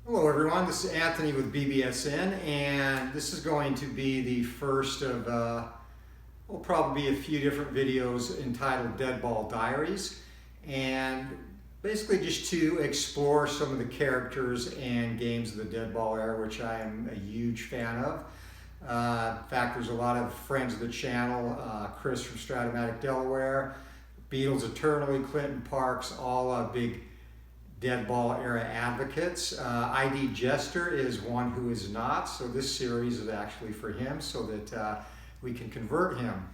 Hello everyone, this is Anthony with BBSN, and this is going to be the first of, will probably be a few different videos entitled Deadball Diaries, and basically just to explore some of the characters and games of the Deadball era, which I am a huge fan of. In fact, there's a lot of friends of the channel, Chris from Strat-o-matic, Delaware, Beatles Eternally, Clinton Parks, all big Deadball era advocates. ID Jester is one who is not, so this series is actually for him so that we can convert him.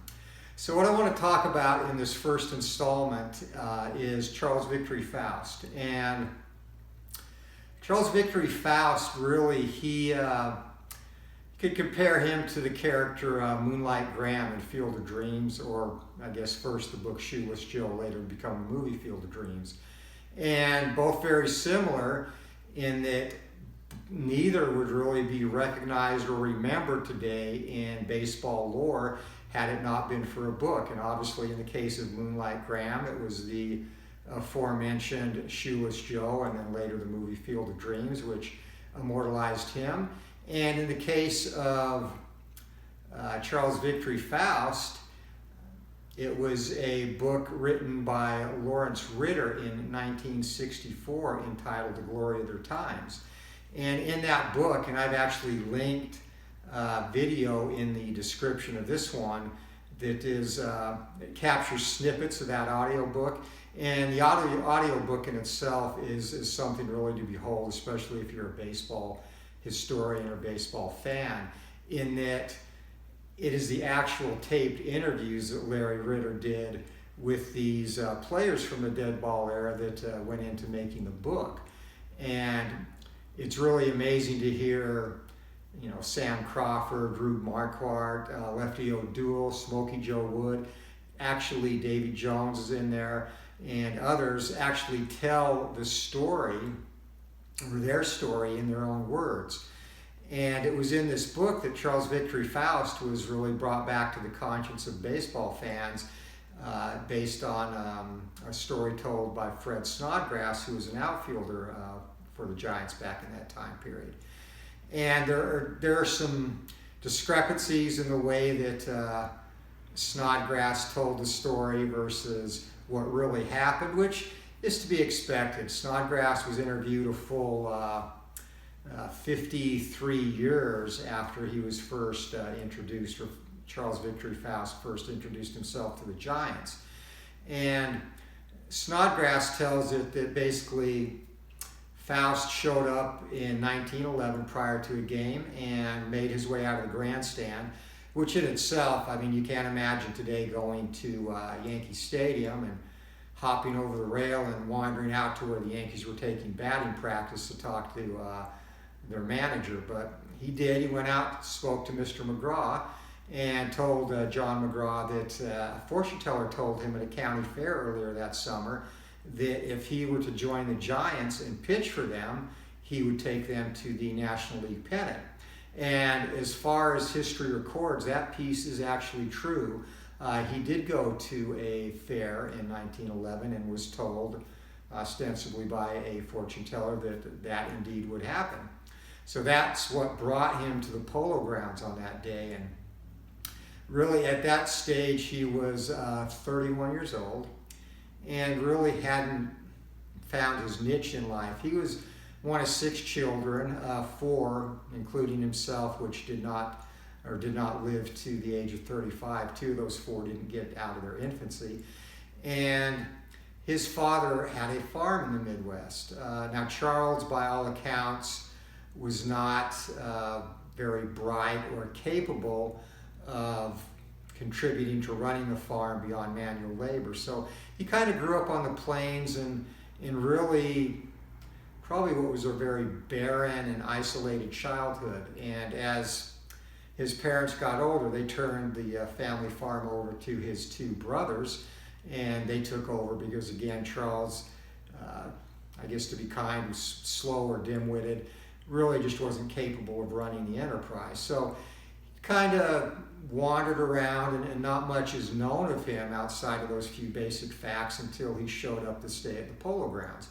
So what I want to talk about in this first installment is Charles Victory Faust. And Charles Victory Faust, really, he could compare him to the character Moonlight Graham in Field of Dreams, or I guess first the book Shoeless Joe, later become the movie Field of Dreams. And both very similar in that neither would really be recognized or remembered today in baseball lore had it not been for a book. And obviously in the case of Moonlight Graham, it was the aforementioned Shoeless Joe, and then later the movie Field of Dreams, which immortalized him. And in the case of Charles Victory Faust, it was a book written by Lawrence Ritter in 1964 entitled The Glory of Their Times. And in that book, and I've actually linked video in the description of this one that is, it captures snippets of that audio book. And the audio book in itself is something really to behold, especially if you're a baseball historian or baseball fan, in that it is the actual taped interviews that Larry Ritter did with these players from the Deadball era that went into making the book. And it's really amazing to hear, you know, Sam Crawford, Rube Marquardt, Lefty O'Doul, Smokey Joe Wood, actually Davy Jones is in there, and others actually tell the story, or their story, in their own words. And it was in this book that Charles Victory Faust was really brought back to the conscience of baseball fans based on a story told by Fred Snodgrass, who was an outfielder for the Giants back in that time period. And there are some discrepancies in the way that Snodgrass told the story versus what really happened, which is to be expected. Snodgrass was interviewed a full 53 years after he was first introduced, or Charles Victory Faust first introduced himself to the Giants. And Snodgrass tells it that basically Faust showed up in 1911 prior to a game and made his way out of the grandstand, which in itself, I mean, you can't imagine today going to Yankee Stadium and hopping over the rail and wandering out to where the Yankees were taking batting practice to talk to their manager. But he did. He went out, spoke to Mr. McGraw, and told John McGraw that a fortune teller told him at a county fair earlier that summer that if he were to join the Giants and pitch for them, he would take them to the National League pennant. And as far as history records, that piece is actually true. He did go to a fair in 1911 and was told ostensibly by a fortune teller that that indeed would happen. So that's what brought him to the Polo Grounds on that day. And really at that stage he was 31 years old and really hadn't found his niche in life. He was one of 6 children, 4, including himself, which did not live to the age of 35. 2 of those 4 didn't get out of their infancy. And his father had a farm in the Midwest. Now Charles, by all accounts, was not very bright or capable of contributing to running the farm beyond manual labor. So he kind of grew up on the plains and in really probably what was a very barren and isolated childhood. And as his parents got older, they turned the family farm over to his 2 brothers, and they took over because, again, Charles, I guess to be kind, was slow or dim-witted, really just wasn't capable of running the enterprise. So he kind of wandered around, and not much is known of him outside of those few basic facts until he showed up to stay at the Polo Grounds.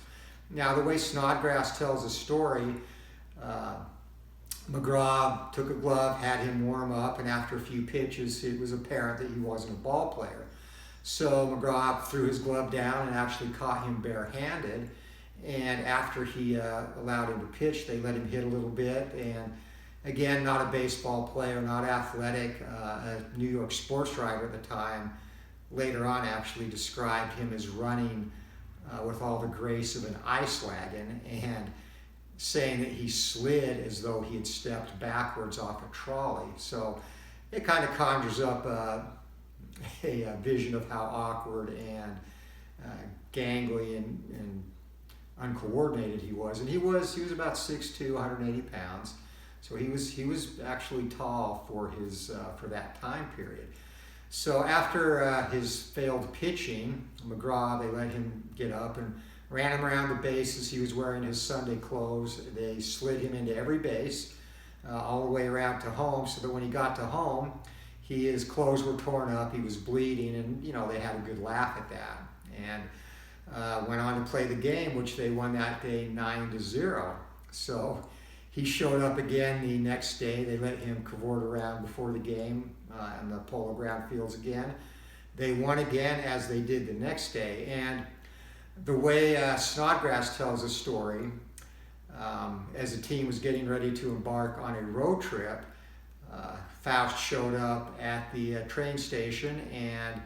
Now, the way Snodgrass tells the story, McGraw took a glove, had him warm up, and after a few pitches, it was apparent that he wasn't a ball player. So McGraw threw his glove down and actually caught him barehanded. And after he allowed him to pitch, they let him hit a little bit. And again, not a baseball player, not athletic. A New York sports writer at the time later on actually described him as running with all the grace of an ice wagon, and saying that he slid as though he had stepped backwards off a trolley. So it kind of conjures up a vision of how awkward and gangly and uncoordinated he was. And he was about 6'2", 180 pounds. So he was actually tall for for that time period. So after his failed pitching, McGraw, they let him get up and ran him around the bases. He was wearing his Sunday clothes. They slid him into every base all the way around to home, so that when he got to home, his clothes were torn up, he was bleeding, and they had a good laugh at that. And went on to play the game, which they won that day 9-0. So he showed up again the next day. They let him cavort around before the game on the Polo Ground fields again. They won again, as they did the next day. And the way Snodgrass tells the story, as the team was getting ready to embark on a road trip, Faust showed up at the train station, and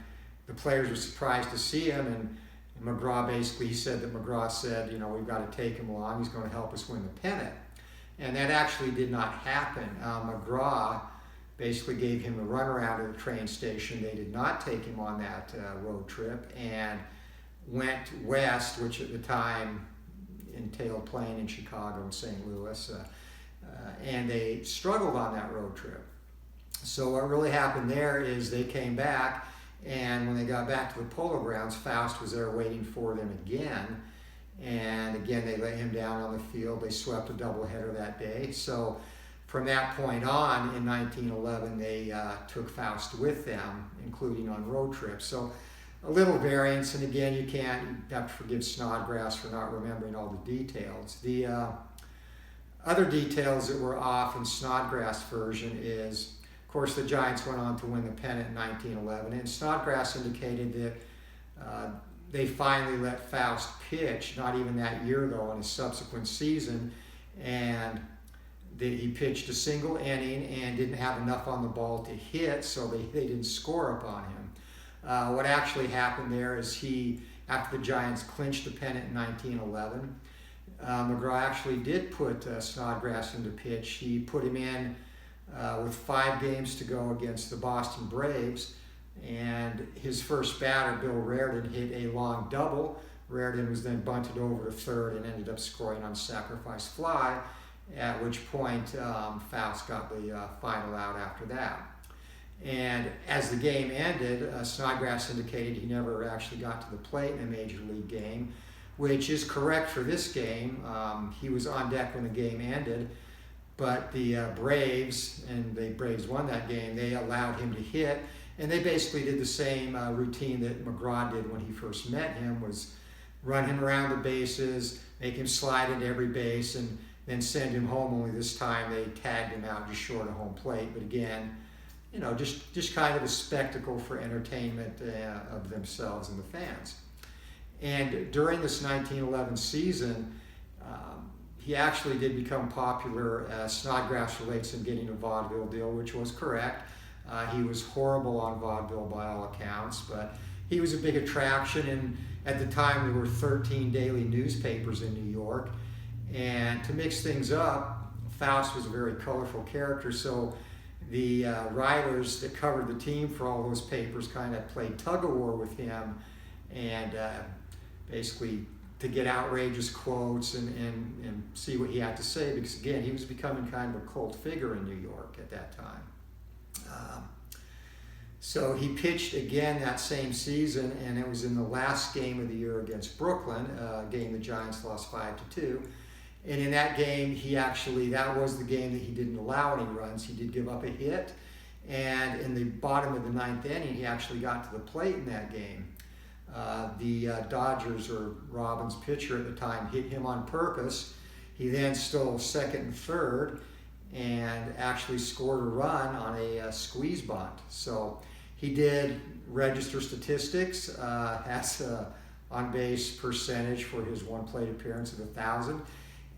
the players were surprised to see him. And McGraw basically, he said that McGraw said, we've got to take him along. He's going to help us win the pennant. And that actually did not happen. McGraw basically gave him a runaround at the train station. They did not take him on that road trip, and went west, which at the time entailed playing in Chicago and St. Louis, and they struggled on that road trip. So what really happened there is they came back, and when they got back to the Polo Grounds, Faust was there waiting for them again. And again, they let him down on the field. They swept a doubleheader that day. So from that point on, in 1911, they took Faust with them, including on road trips. So a little variance, and again, you have to forgive Snodgrass for not remembering all the details. The other details that were off in Snodgrass' version is, of course, the Giants went on to win the pennant in 1911, and Snodgrass indicated that they finally let Faust pitch, not even that year though, in a subsequent season, and he pitched a single inning and didn't have enough on the ball to hit, so they didn't score upon him. What actually happened there is after the Giants clinched the pennant in 1911, McGraw actually did put Snodgrass into pitch. He put him in with 5 games to go against the Boston Braves, and his first batter, Bill Reardon, hit a long double. Reardon was then bunted over to third and ended up scoring on sacrifice fly, at which point Faust got the final out after that. And as the game ended, Snodgrass indicated he never actually got to the plate in a major league game, which is correct for this game. He was on deck when the game ended, but the Braves, and the Braves won that game, they allowed him to hit, and they basically did the same routine that McGraw did when he first met him, was run him around the bases, make him slide into every base, and then send him home. Only this time they tagged him out just short of home plate. But again, just kind of a spectacle for entertainment of themselves and the fans. And during this 1911 season, he actually did become popular. Snodgrass relates him getting a vaudeville deal, which was correct. He was horrible on vaudeville by all accounts, but he was a big attraction, and at the time there were 13 daily newspapers in New York. And to mix things up, Faust was a very colorful character, so the writers that covered the team for all those papers kind of played tug-of-war with him, and basically to get outrageous quotes and see what he had to say, because again, he was becoming kind of a cult figure in New York at that time. So he pitched again that same season, and it was in the last game of the year against Brooklyn, a game the Giants lost 5-2. And in that game, that was the game that he didn't allow any runs. He did give up a hit, and in the bottom of the 9th inning, he actually got to the plate in that game. The Dodgers, or Robin's pitcher at the time, hit him on purpose, He then stole second and third and actually scored a run on a squeeze bunt. So he did register statistics, has a on-base percentage for his one-plate appearance of 1,000,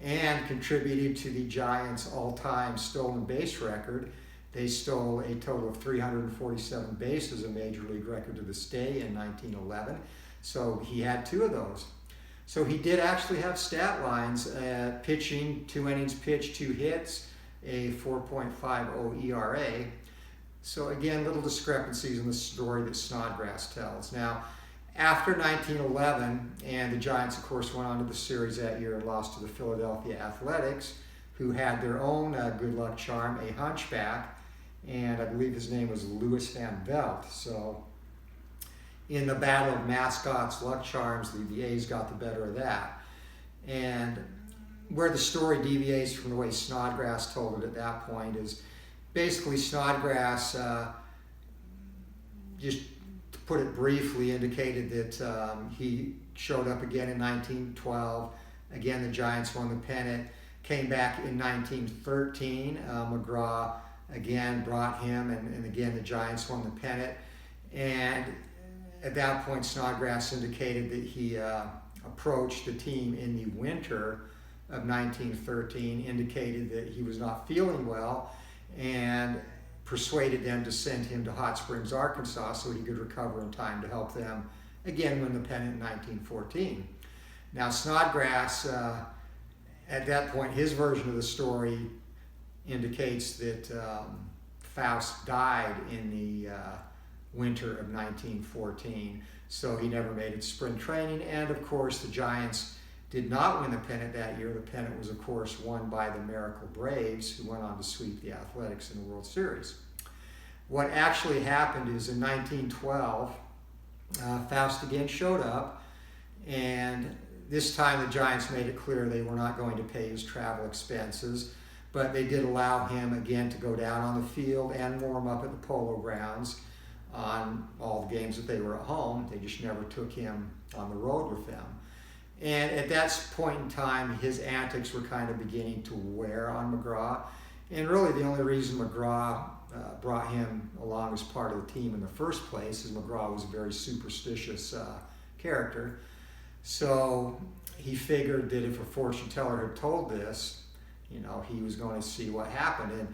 and contributed to the Giants' all-time stolen base record. They stole a total of 347 bases, a major league record to this day, in 1911. So he had 2 of those. So he did actually have stat lines: pitching, 2 innings pitched, 2 hits, a 4.50 ERA. So again, little discrepancies in the story that Snodgrass tells. Now, after 1911, and the Giants, of course, went on to the series that year and lost to the Philadelphia Athletics, who had their own good luck charm, a hunchback, and I believe his name was Louis Van Velt. So in the battle of mascots, luck charms, the A's got the better of that. And where the story deviates from the way Snodgrass told it at that point is basically Snodgrass, just to put it briefly, indicated that he showed up again in 1912. Again, the Giants won the pennant. Came back in 1913. McGraw again brought him, and again the Giants won the pennant. And at that point, Snodgrass indicated that he approached the team in the winter of 1913, indicated that he was not feeling well, and persuaded them to send him to Hot Springs, Arkansas, so he could recover in time to help them again win the pennant in 1914. Now, Snodgrass, at that point, his version of the story indicates that Faust died in the winter of 1914, so he never made it to spring training. And of course, the Giants did not win the pennant that year. The pennant was, of course, won by the Miracle Braves, who went on to sweep the Athletics in the World Series. What actually happened is in 1912, Faust again showed up, and this time the Giants made it clear they were not going to pay his travel expenses, but they did allow him again to go down on the field and warm up at the Polo Grounds on all the games that they were at home. They just never took him on the road with them. And at that point in time, his antics were kind of beginning to wear on McGraw. And really the only reason McGraw brought him along as part of the team in the first place is McGraw was a very superstitious character. So he figured that if a fortune teller had told this, you know, he was going to see what happened. And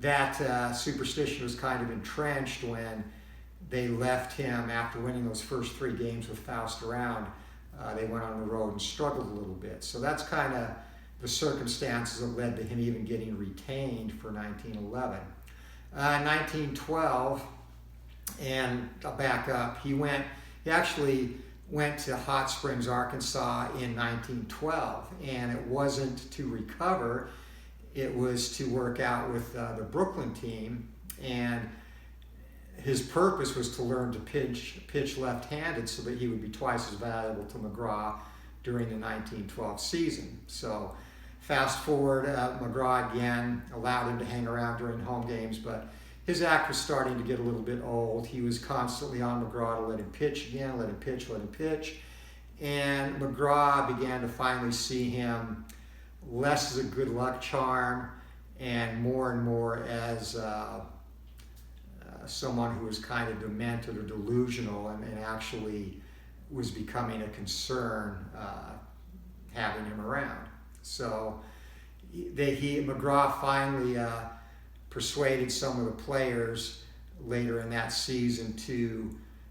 that superstition was kind of entrenched when they left him after winning those first 3 games with Faust around. They went on the road and struggled a little bit. So that's kind of the circumstances that led to him even getting retained for 1911. 1912, and I'll back up, he actually went to Hot Springs, Arkansas in 1912, and it wasn't to recover, it was to work out with the Brooklyn team, and his purpose was to learn to pitch left-handed so that he would be twice as valuable to McGraw during the 1912 season. So fast forward, McGraw again allowed him to hang around during home games, but his act was starting to get a little bit old. He was constantly on McGraw to let him pitch again, let him pitch. And McGraw began to finally see him less as a good luck charm and more as someone who was kind of demented or delusional, and actually was becoming a concern having him around. So McGraw finally persuaded some of the players later in that season to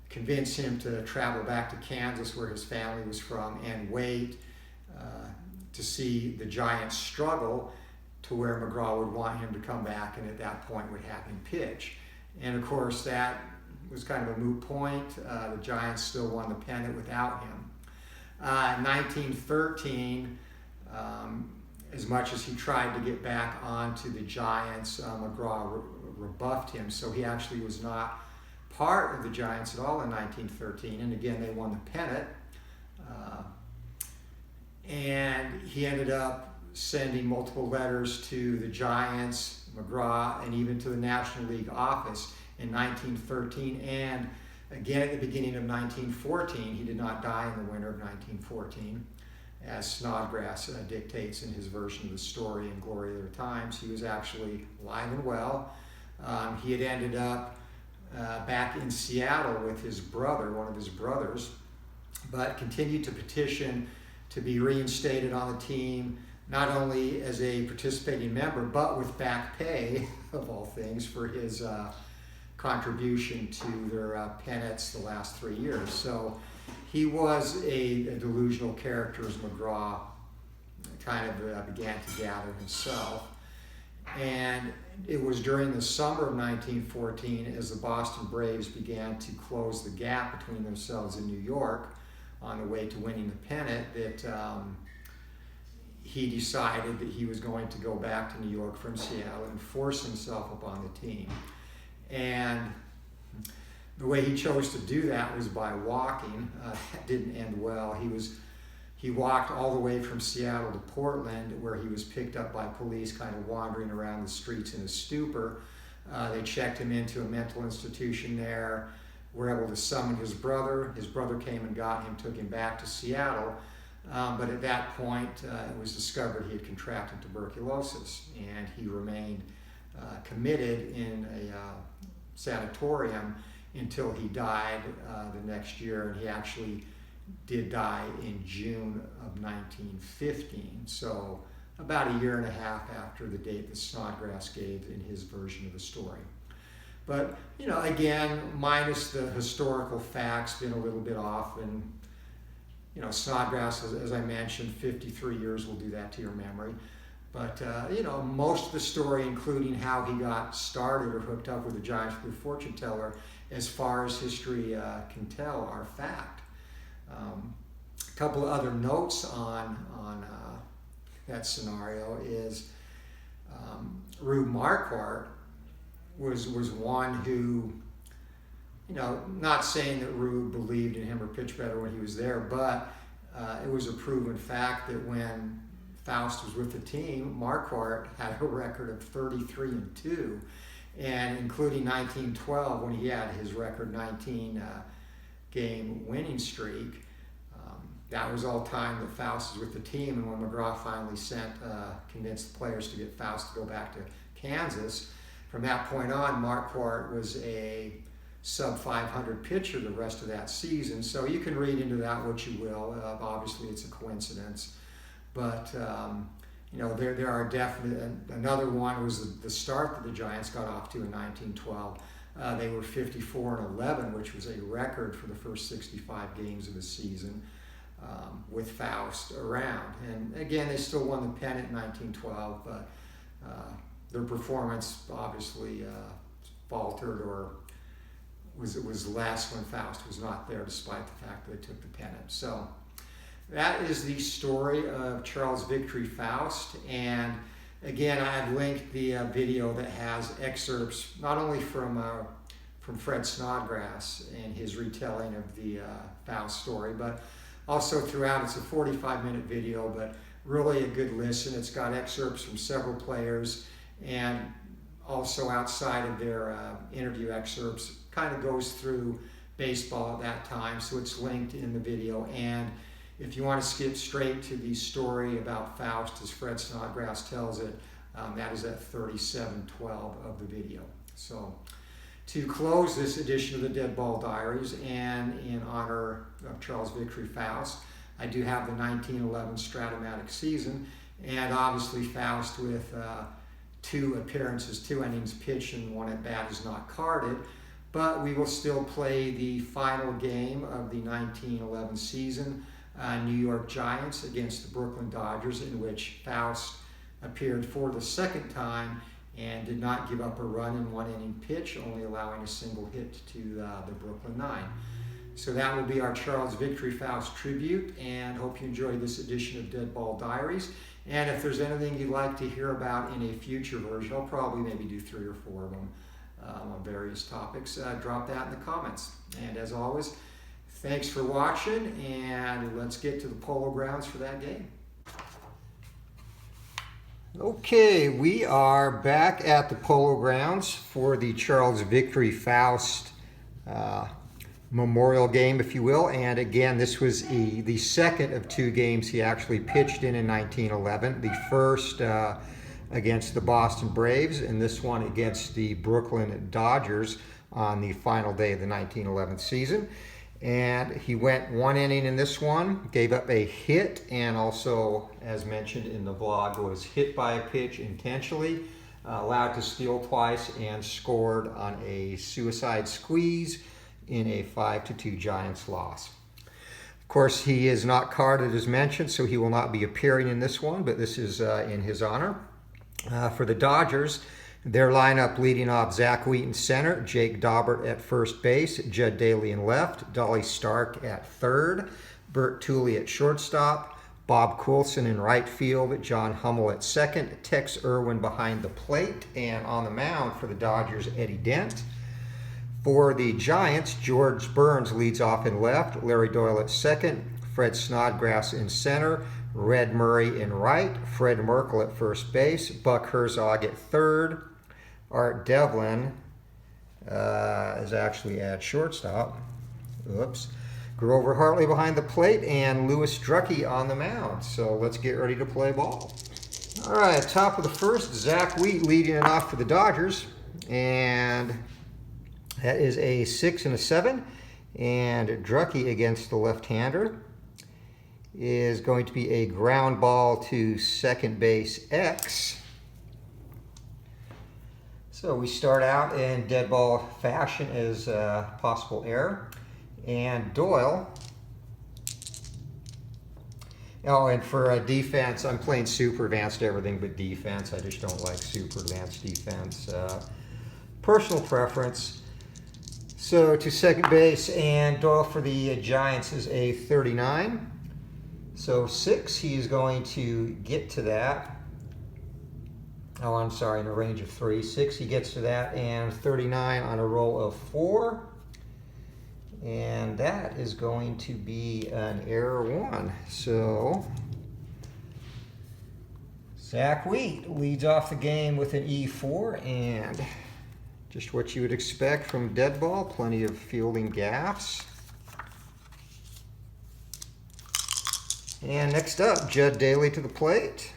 convince him to travel back to Kansas, where his family was from, and wait to see the Giants struggle to where McGraw would want him to come back, and at that point would have him pitch. And of course that was kind of a moot point. The Giants still won the pennant without him. 1913, as much as he tried to get back onto the Giants, McGraw rebuffed him, so he actually was not part of the Giants at all in 1913, and again they won the pennant. And he ended up sending multiple letters to the Giants, McGraw, and even to the National League office in 1913, and again at the beginning of 1914. He did not die in the winter of 1914. as Snodgrass dictates in his version of the story in Glory of Their Times. He was actually alive and well. He had ended up back in Seattle with his brother, one of his brothers, but continued to petition to be reinstated on the team, not only as a participating member, but with back pay, of all things, for his contribution to their pennants the last 3 years. So he was a delusional character as McGraw kind of began to gather himself. And it was during the summer of 1914, as the Boston Braves began to close the gap between themselves and New York on the way to winning the pennant, that he decided that he was going to go back to New York from Seattle and force himself upon the team. And the way he chose to do that was by walking. That didn't end well. He walked all the way from Seattle to Portland, where he was picked up by police kind of wandering around the streets in a stupor. They checked him into a mental institution there, were able to summon his brother. His brother came and got him, took him back to Seattle. But at that point, it was discovered he had contracted tuberculosis, and he remained committed in a sanatorium until he died the next year. And he actually did die in June of 1915, so about a year and a half after the date that Snodgrass gave in his version of the story. But, you know, again, minus the historical facts, been a little bit off. And, you know, Snodgrass, as I mentioned, 53 years will do that to your memory. But, you know, most of the story, including how he got started or hooked up with the Giants through fortune teller, as far as history can tell, are fact. A couple of other notes on that scenario is Rube Marquardt was one who, you know, not saying that Rube believed in him or pitched better when he was there, but it was a proven fact that when Faust was with the team, Marquardt had a record of 33-2, and including 1912 when he had his record 19 game winning streak. That was all time that Faust was with the team, and when McGraw finally convinced the players to get Faust to go back to Kansas, from that point on, Marquardt was a sub-500 pitcher the rest of that season. So you can read into that what you will. Obviously, it's a coincidence, but you know, there are definitely, another one was the start that the Giants got off to in 1912. They were 54-11, which was a record for the first 65 games of the season with Faust around. And again, they still won the pennant in 1912, but their performance obviously faltered or was less when Faust was not there, despite the fact that they took the pennant. So that is the story of Charles Victory Faust. And again, I've linked the video that has excerpts not only from Fred Snodgrass and his retelling of the Faust story, but also throughout. It's a 45-minute video, but really a good listen. It's got excerpts from several players, and also outside of their interview excerpts, kind of goes through baseball at that time, so it's linked in the video. And if you want to skip straight to the story about Faust, as Fred Snodgrass tells it, that is at 37:12 of the video. So to close this edition of the Deadball Diaries, and in honor of Charles Victory Faust, I do have the 1911 Strat-o-matic season, and obviously Faust with 2 appearances, 2 innings pitched, and 1 at bat is not carded. But we will still play the final game of the 1911 season, New York Giants against the Brooklyn Dodgers, in which Faust appeared for the second time and did not give up a run in 1 inning pitch, only allowing a single hit to the Brooklyn Nine. So that will be our Charles Victory Faust tribute, and hope you enjoyed this edition of Deadball Diaries. And if there's anything you'd like to hear about in a future version, I'll probably maybe do 3 or 4 of them on various topics. Drop that in the comments. And as always, thanks for watching, and let's get to the Polo Grounds for that game. Okay, we are back at the Polo Grounds for the Charles Victory Faust memorial game, if you will. And again, this was the second of 2 games he actually pitched in 1911. The first against the Boston Braves, and this one against the Brooklyn Dodgers on the final day of the 1911 season. And he went 1 inning in this one, gave up a hit, and also, as mentioned in the vlog, was hit by a pitch intentionally, allowed to steal twice, and scored on a suicide squeeze in a 5-2 Giants loss. Of course, he is not carded as mentioned, so he will not be appearing in this one, but this is in his honor. For the Dodgers, their lineup leading off Zach Wheaton center, Jake Daubert at first base, Judd Daly in left, Dolly Stark at third, Bert Tooley at shortstop, Bob Coulson in right field, John Hummel at second, Tex Irwin behind the plate, and on the mound for the Dodgers, Eddie Dent. For the Giants, George Burns leads off in left, Larry Doyle at second, Fred Snodgrass in center, Red Murray in right, Fred Merkel at first base, Buck Herzog at third, Art Devlin is actually at shortstop. Oops. Grover Hartley behind the plate, and Louis Drucke on the mound. So let's get ready to play ball. All right, top of the first, Zach Wheat leading it off for the Dodgers, and that is a 6 and a 7. And Drucke against the left-hander is going to be a ground ball to second base X. So we start out in dead ball fashion as possible error. And Doyle. Oh, and for defense, I'm playing super advanced everything but defense. I just don't like super advanced defense. Personal preference. So to second base, and Doyle for the Giants is a 39. So 6, he's going to get to that. Oh, I'm sorry, in a range of 3. 6, he gets to that, and 39 on a roll of 4. And that is going to be an error 1. So Zach Wheat leads off the game with an E4, and just what you would expect from dead ball, plenty of fielding gaffes. And next up, Judd Daly to the plate.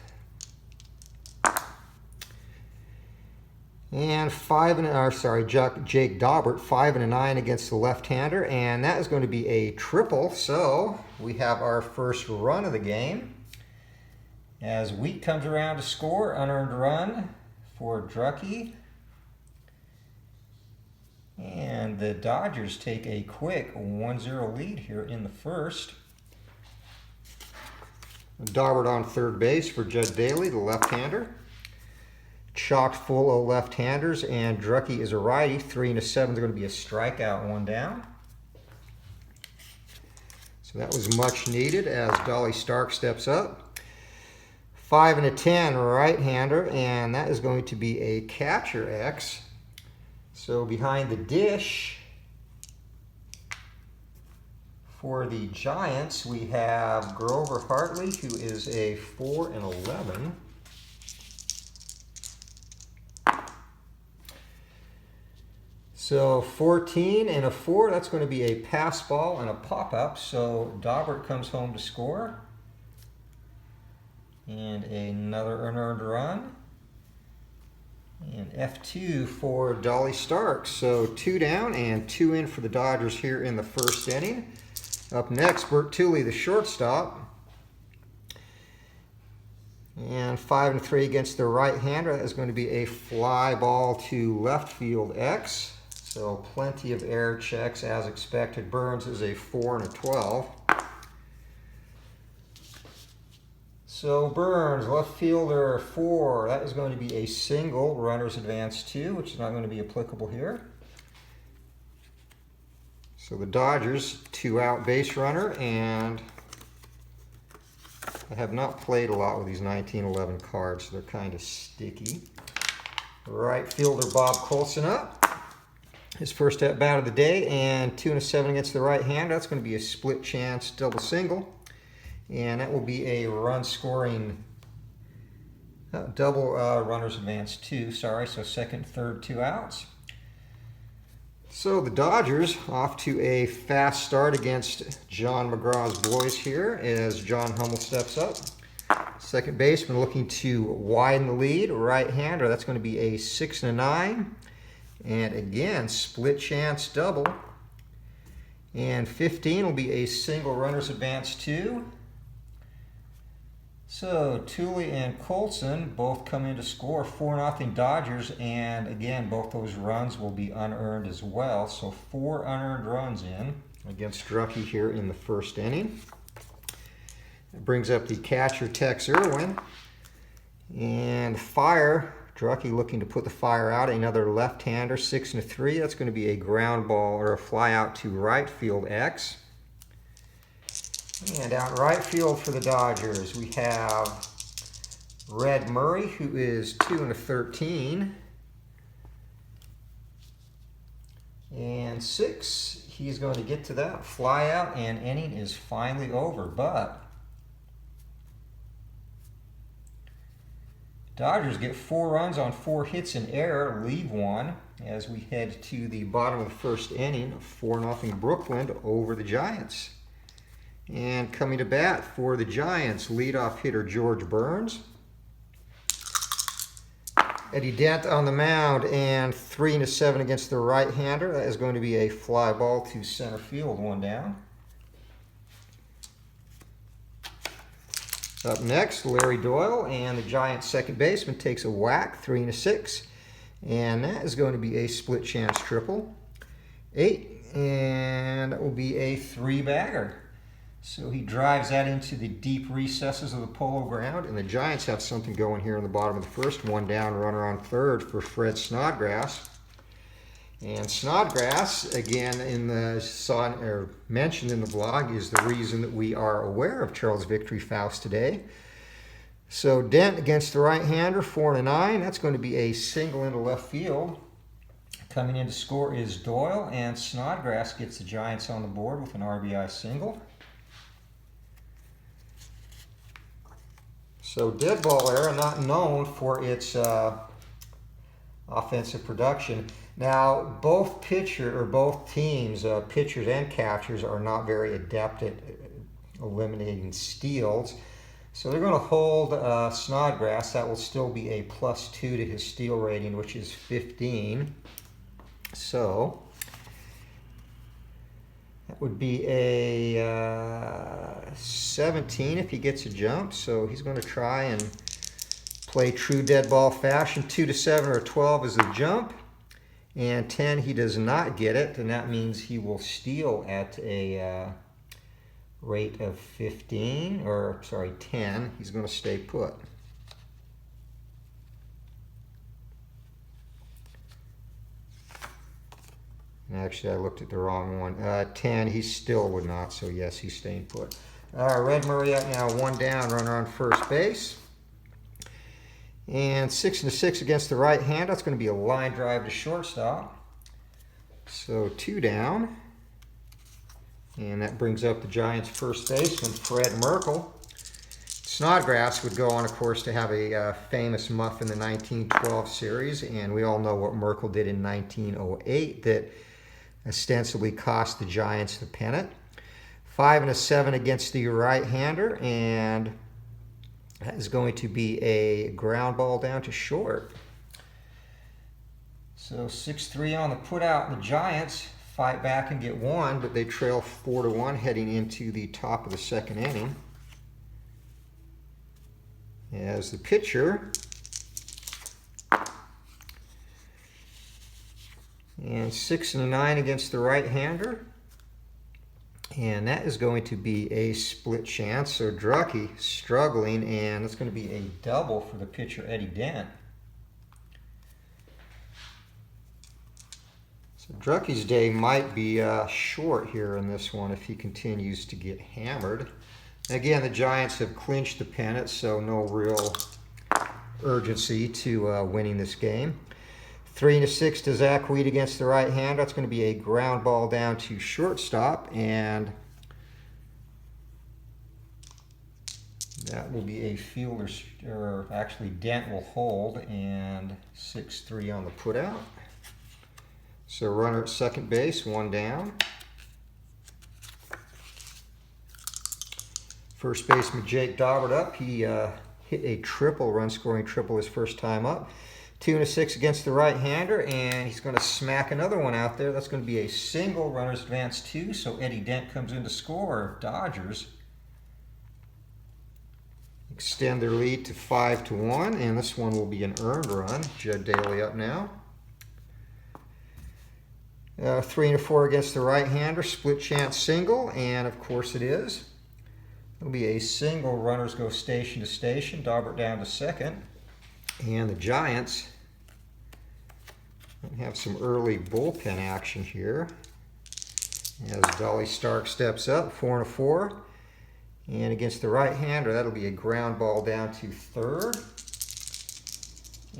And Jake Daubert, 5 and a 9 against the left-hander, and that is going to be a triple. So we have our first run of the game. As Wheat comes around to score, unearned run for Drucke. And the Dodgers take a quick 1-0 lead here in the first. Daubert on third base for Judd Daly, the left-hander. Chocked full of left-handers, and Drucke is a righty. 3 and a 7 is going to be a strikeout, 1 down. So that was much needed as Dolly Stark steps up. 5 and a 10 right-hander, and that is going to be a catcher X. So behind the dish for the Giants, we have Grover Hartley, who is a 4 and 11. So 14 and a 4, that's going to be a pass ball and a pop-up. So Daubert comes home to score. And another unearned run. And F2 for Dolly Stark. So 2 down and 2 in for the Dodgers here in the first inning. Up next, Bert Tooley, the shortstop. And 5 and 3 against the right-hander. That is going to be a fly ball to left field X. So plenty of error checks as expected. Burns is a 4 and a 12. So Burns, left fielder 4. That is going to be a single. Runners advance 2, which is not going to be applicable here. So the Dodgers, 2-out base runner, and I have not played a lot with these 1911 cards, so they're kind of sticky. Right fielder Bob Coulson up. His first at bat of the day, and 2 and a 7 against the right hand. That's going to be a split chance double single, and that will be a run scoring double. Runners advance 2. Sorry, so second, third, 2 outs. So the Dodgers off to a fast start against John McGraw's boys here as John Hummel steps up. Second baseman looking to widen the lead. Right-hander, that's going to be a 6 and a 9. And again, split chance double. And 15 will be a single runner's advance 2. So Tooley and Colson both come in to score 4-0 Dodgers, and again, both those runs will be unearned as well. So 4 unearned runs in against Drucky here in the first inning. That brings up the catcher, Tex Irwin. And fire, Drucky looking to put the fire out. Another left-hander, 6 and a 3. That's going to be a ground ball or a fly out to right field X. And out in right field for the Dodgers, we have Red Murray, who is 2 and a 13. And 6, he's going to get to that fly out, and inning is finally over. But Dodgers get 4 runs on 4 hits in error, leave 1 as we head to the bottom of the first inning. 4-0 Brooklyn over the Giants. And coming to bat for the Giants, leadoff hitter George Burns. Eddie Dent on the mound, and 3 and a 7 against the right-hander. That is going to be a fly ball to center field, 1 down. Up next, Larry Doyle, and the Giants second baseman takes a whack, 3 and a 6. And that is going to be a split chance triple. 8, and that will be a 3-bagger. So he drives that into the deep recesses of the polo ground, and the Giants have something going here in the bottom of the first. 1 down, runner on third for Fred Snodgrass. And Snodgrass, again, mentioned in the blog, is the reason that we are aware of Charles Victory Faust today. So Dent against the right-hander, 4 and a 9. That's going to be a single into left field. Coming in to score is Doyle, and Snodgrass gets the Giants on the board with an RBI single. So Deadball era, not known for its offensive production. Now, both teams, pitchers and catchers, are not very adept at eliminating steals. So they're going to hold Snodgrass. That will still be a +2 to his steal rating, which is 15. So that would be a 17 if he gets a jump. So he's going to try and play true dead ball fashion. 2 to 7 or 12 is the jump. And 10, he does not get it. And that means he will steal at a rate of 10. He's going to stay put. Actually, I looked at the wrong one. 10, he still would not, so yes, he's staying put. Red Murray up now, 1 down, runner on first base. And 6 and a 6 against the right hand. That's going to be a line drive to shortstop. So 2 down. And that brings up the Giants' first baseman, Fred Merkle. Snodgrass would go on, of course, to have a famous muff in the 1912 series. And we all know what Merkle did in 1908 that ostensibly cost the Giants the pennant. 5 and a 7 against the right-hander, and that is going to be a ground ball down to short. So 6-3 on the putout. The Giants fight back and get 1, but they trail 4-1 heading into the top of the second inning. As the pitcher, and 6 and a 9 against the right-hander. And that is going to be a split chance. So Drucky struggling, and it's going to be a double for the pitcher, Eddie Dent. So Drucky's day might be short here in this one if he continues to get hammered. Again, the Giants have clinched the pennant, so no real urgency to winning this game. 3 and a 6 to Zach Wheat against the right hand. That's going to be a ground ball down to shortstop, and that will be a fielder, or actually Dent will hold, and 6-3 on the putout. So runner at second base, one down. First baseman Jake Daubert up. He hit a triple, run-scoring triple his first time up. 2 and a 6 against the right-hander, and he's going to smack another one out there. That's going to be a single. Runners advance 2, so Eddie Dent comes in to score. Dodgers extend their lead to 5-1, and this one will be an earned run. Judd Daly up now. 3 and a 4 against the right-hander, split chance single, and of course it is. It'll be a single. Runners go station to station. Daubert down to second. And the Giants have some early bullpen action here as Dolly Stark steps up, 4 and a 4. And against the right-hander, that'll be a ground ball down to third.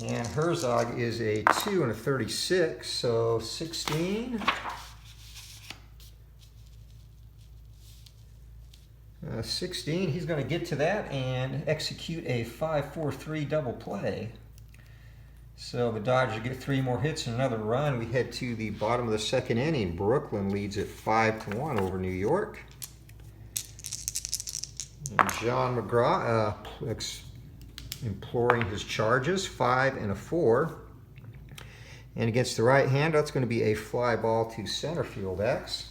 And Herzog is a 2 and a 36, so 16. 16, he's going to get to that and execute a 5-4-3 double play. So the Dodgers get 3 more hits and another run. We head to the bottom of the second inning. Brooklyn leads at 5-1 over New York. And John McGraw imploring his charges, 5 and a 4. And against the right-hander, that's going to be a fly ball to center field X.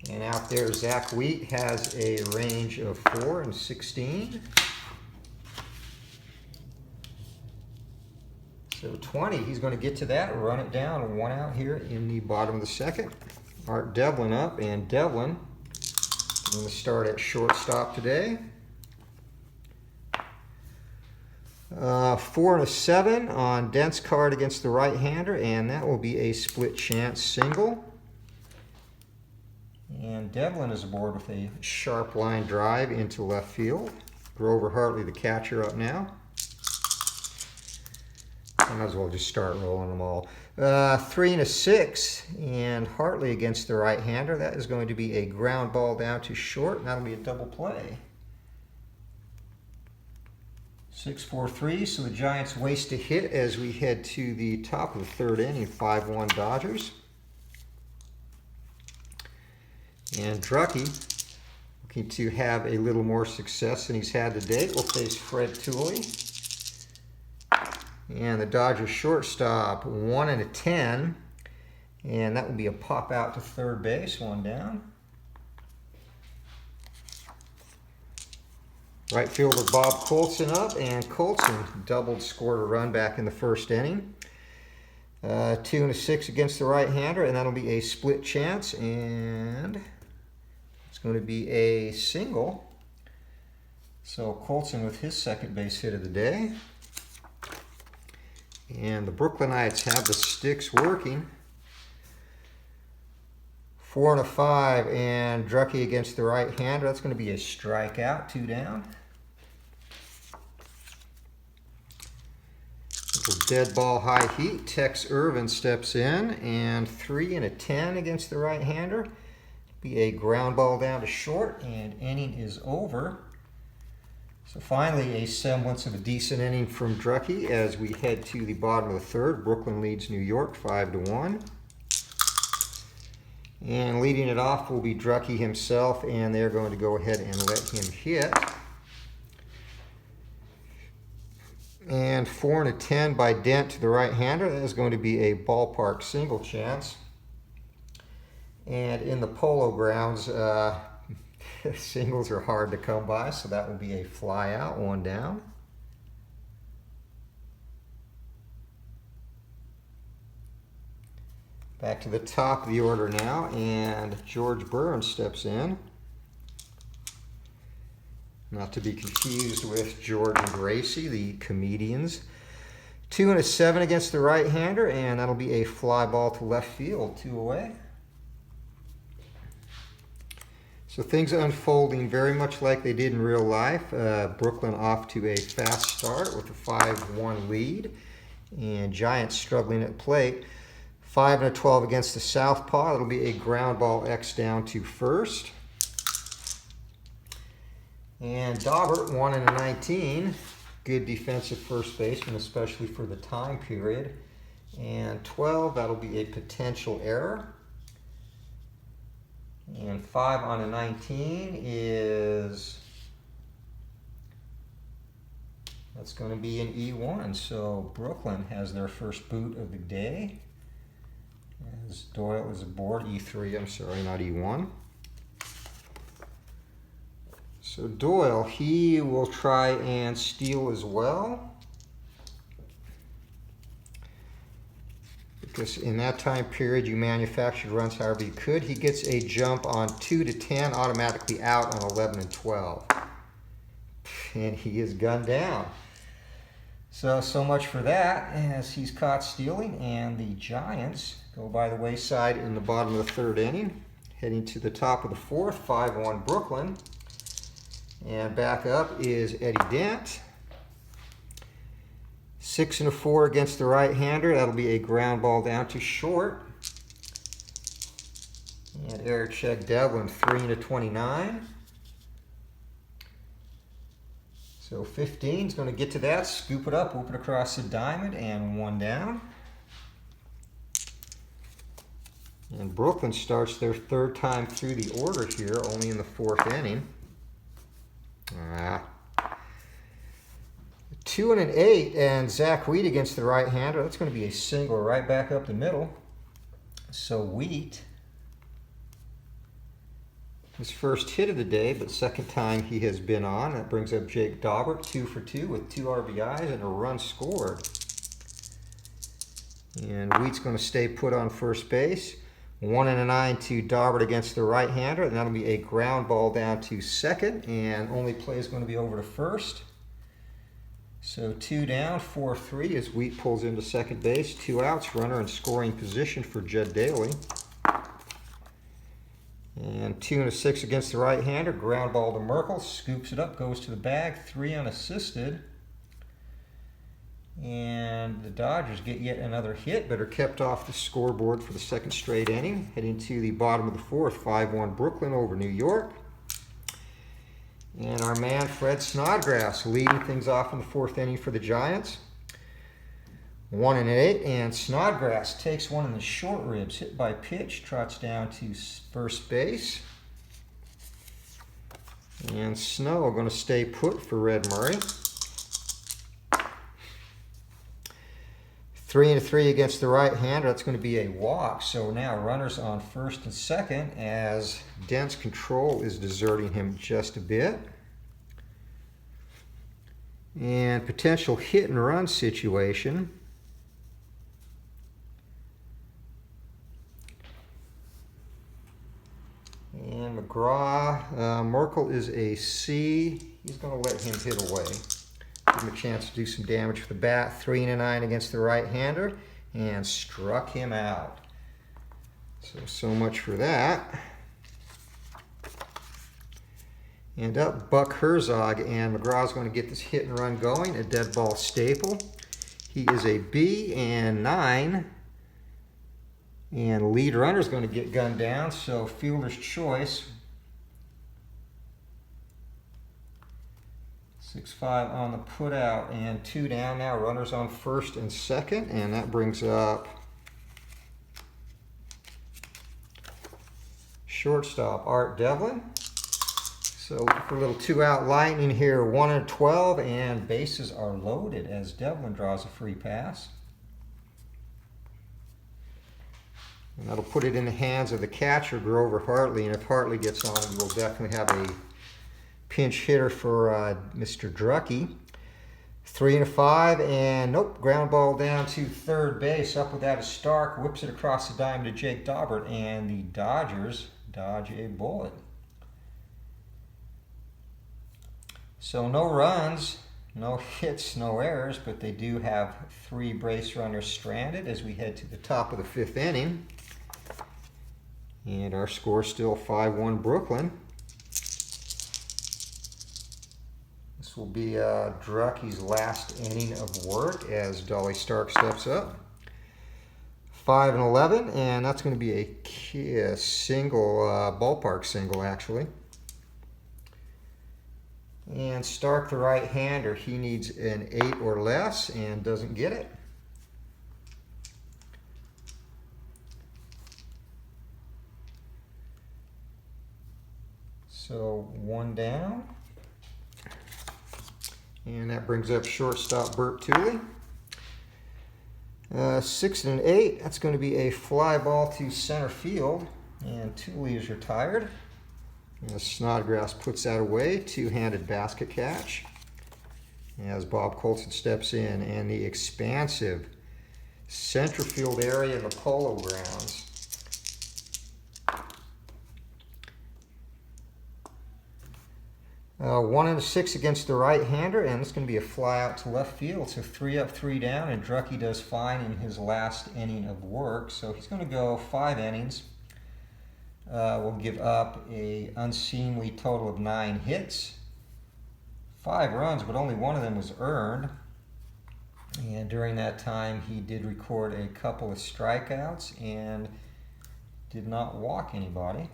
And out there, Zach Wheat has a range of 4 and 16. So 20, he's going to get to that, run it down, 1 out here in the bottom of the second. Art Devlin up, and Devlin going to start at shortstop today. 4 and a 7 on Dent's card against the right-hander, and that will be a split chance single. And Devlin is aboard with a sharp line drive into left field. Grover Hartley, the catcher, up now. I might as well just start rolling them all. 3 and a 6, and Hartley against the right-hander. That is going to be a ground ball down to short, and that'll be a double play. 6-4-3, so the Giants waste a hit as we head to the top of the third inning, 5-1 Dodgers. And Drucke, looking to have a little more success than he's had to date, will face Fred Tooley. And the Dodgers shortstop, 1 and a 10. And that will be a pop out to third base, 1 down. Right fielder Bob Colson up, and Colson doubled, scored a run back in the first inning. 2 and a 6 against the right-hander, and that'll be a split chance, and it's going to be a single. So Colson with his second base hit of the day. And the Brooklynites have the sticks working. 4 and a 5, and Drucke against the right-hander. That's going to be a strikeout, 2 down. Dead ball high heat. Tex Irvin steps in, and 3 and a 10 against the right-hander. Be a ground ball down to short, and inning is over. So finally, a semblance of a decent inning from Drucke as we head to the bottom of the third. Brooklyn leads New York 5-1. And leading it off will be Drucke himself, and they're going to go ahead and let him hit. And 4 and a 10 by Dent to the right-hander. That is going to be a ballpark single chance. And in the Polo Grounds, singles are hard to come by, so that will be a fly out, 1 down. Back to the top of the order now, and George Burns steps in. Not to be confused with George and Gracie, the comedians. 2 and a 7 against the right-hander, and that'll be a fly ball to left field, 2 away. So things are unfolding very much like they did in real life. Brooklyn off to a fast start with a 5-1 lead, and Giants struggling at plate. 5 and a 12 against the southpaw. It'll be a ground ball X down to first. And Daubert, 1 and a 19. Good defensive first baseman, especially for the time period. And 12, that'll be a potential error. And 5 on a 19 is, that's going to be an E1. So Brooklyn has their first boot of the day. As Doyle is aboard E3, I'm sorry, not E1. So Doyle, he will try and steal as well. Because in that time period, you manufactured runs however you could. He gets a jump on 2 to 10, automatically out on 11 and 12. And he is gunned down. So much for that, as he's caught stealing. And the Giants go by the wayside in the bottom of the third inning. Heading to the top of the fourth, 5-1 Brooklyn. And back up is Eddie Dent. 6 and a 4 against the right-hander. That'll be a ground ball down to short. And Eric Devlin, 3 and a 29. So 15 is going to get to that, scoop it up, whoop it across the diamond, and 1 down. And Brooklyn starts their third time through the order here, only in the fourth inning. 2 and an 8, and Zach Wheat against the right-hander. That's going to be a single right back up the middle. So Wheat, his first hit of the day, but second time he has been on. That brings up Jake Daubert, 2 for 2 with 2 RBIs and a run scored. And Wheat's going to stay put on first base. 1 and a 9 to Daubert against the right-hander, and that'll be a ground ball down to second, and only play is going to be over to first. So 2 down, 4-3 as Wheat pulls into second base. 2 outs, runner in scoring position for Judd Daly. And 2 and a 6 against the right-hander. Ground ball to Merkel, scoops it up, goes to the bag. 3 unassisted. And the Dodgers get yet another hit, but are kept off the scoreboard for the second straight inning. Heading to the bottom of the fourth, 5-1 Brooklyn over New York. And our man Fred Snodgrass leading things off in the fourth inning for the Giants. 1 and 8, and Snodgrass takes one in the short ribs, hit by pitch, trots down to first base. And Snow going to stay put for Red Murray. 3 and 3 against the right-hander. That's going to be a walk. So now runners on first and second as Dent's control is deserting him just a bit. And potential hit and run situation. And McGraw, Merkel is a C. He's going to let him hit away. Give him a chance to do some damage with the bat. 3 and a 9 against the right-hander, and struck him out. So much for that. And up Buck Herzog, and McGraw's going to get this hit and run going. A dead ball staple. He is a B, and 9. And lead runner's going to get gunned down, so fielder's choice. 6-5 on the put out, and 2 down now. Runners on first and second, and that brings up shortstop Art Devlin. So looking for a little 2-out lightning here. 1 and 12, and bases are loaded as Devlin draws a free pass. And that'll put it in the hands of the catcher, Grover Hartley, and if Hartley gets on, we will definitely have a pinch hitter for Mr. Drucke. 3 and 5, and nope, ground ball down to third base. Up with that is Stark, whips it across the diamond to Jake Daubert, and the Dodgers dodge a bullet. So no runs, no hits, no errors, but they do have 3 base runners stranded as we head to the top of the 5th inning. And our score still 5-1 Brooklyn. This will be Drucke's last inning of work as Dolly Stark steps up. 5 and 11, and that's going to be a single, ballpark single actually. And Stark, the right-hander, he needs an 8 or less and doesn't get it. So 1 down. And that brings up shortstop Bert Tooley. 6 and an 8, that's going to be a fly ball to center field. And Tooley is retired. And Snodgrass puts that away. Two-handed basket catch. As Bob Colson steps in, and the expansive center field area of the Polo Grounds. One and a 6 against the right-hander, and it's going to be a fly out to left field. So 3 up, 3 down, and Drucke does fine in his last inning of work. So he's going to go 5 innings. We'll give up a unseemly total of 9 hits. 5 runs, but only one of them was earned. And during that time, he did record a couple of strikeouts and did not walk anybody.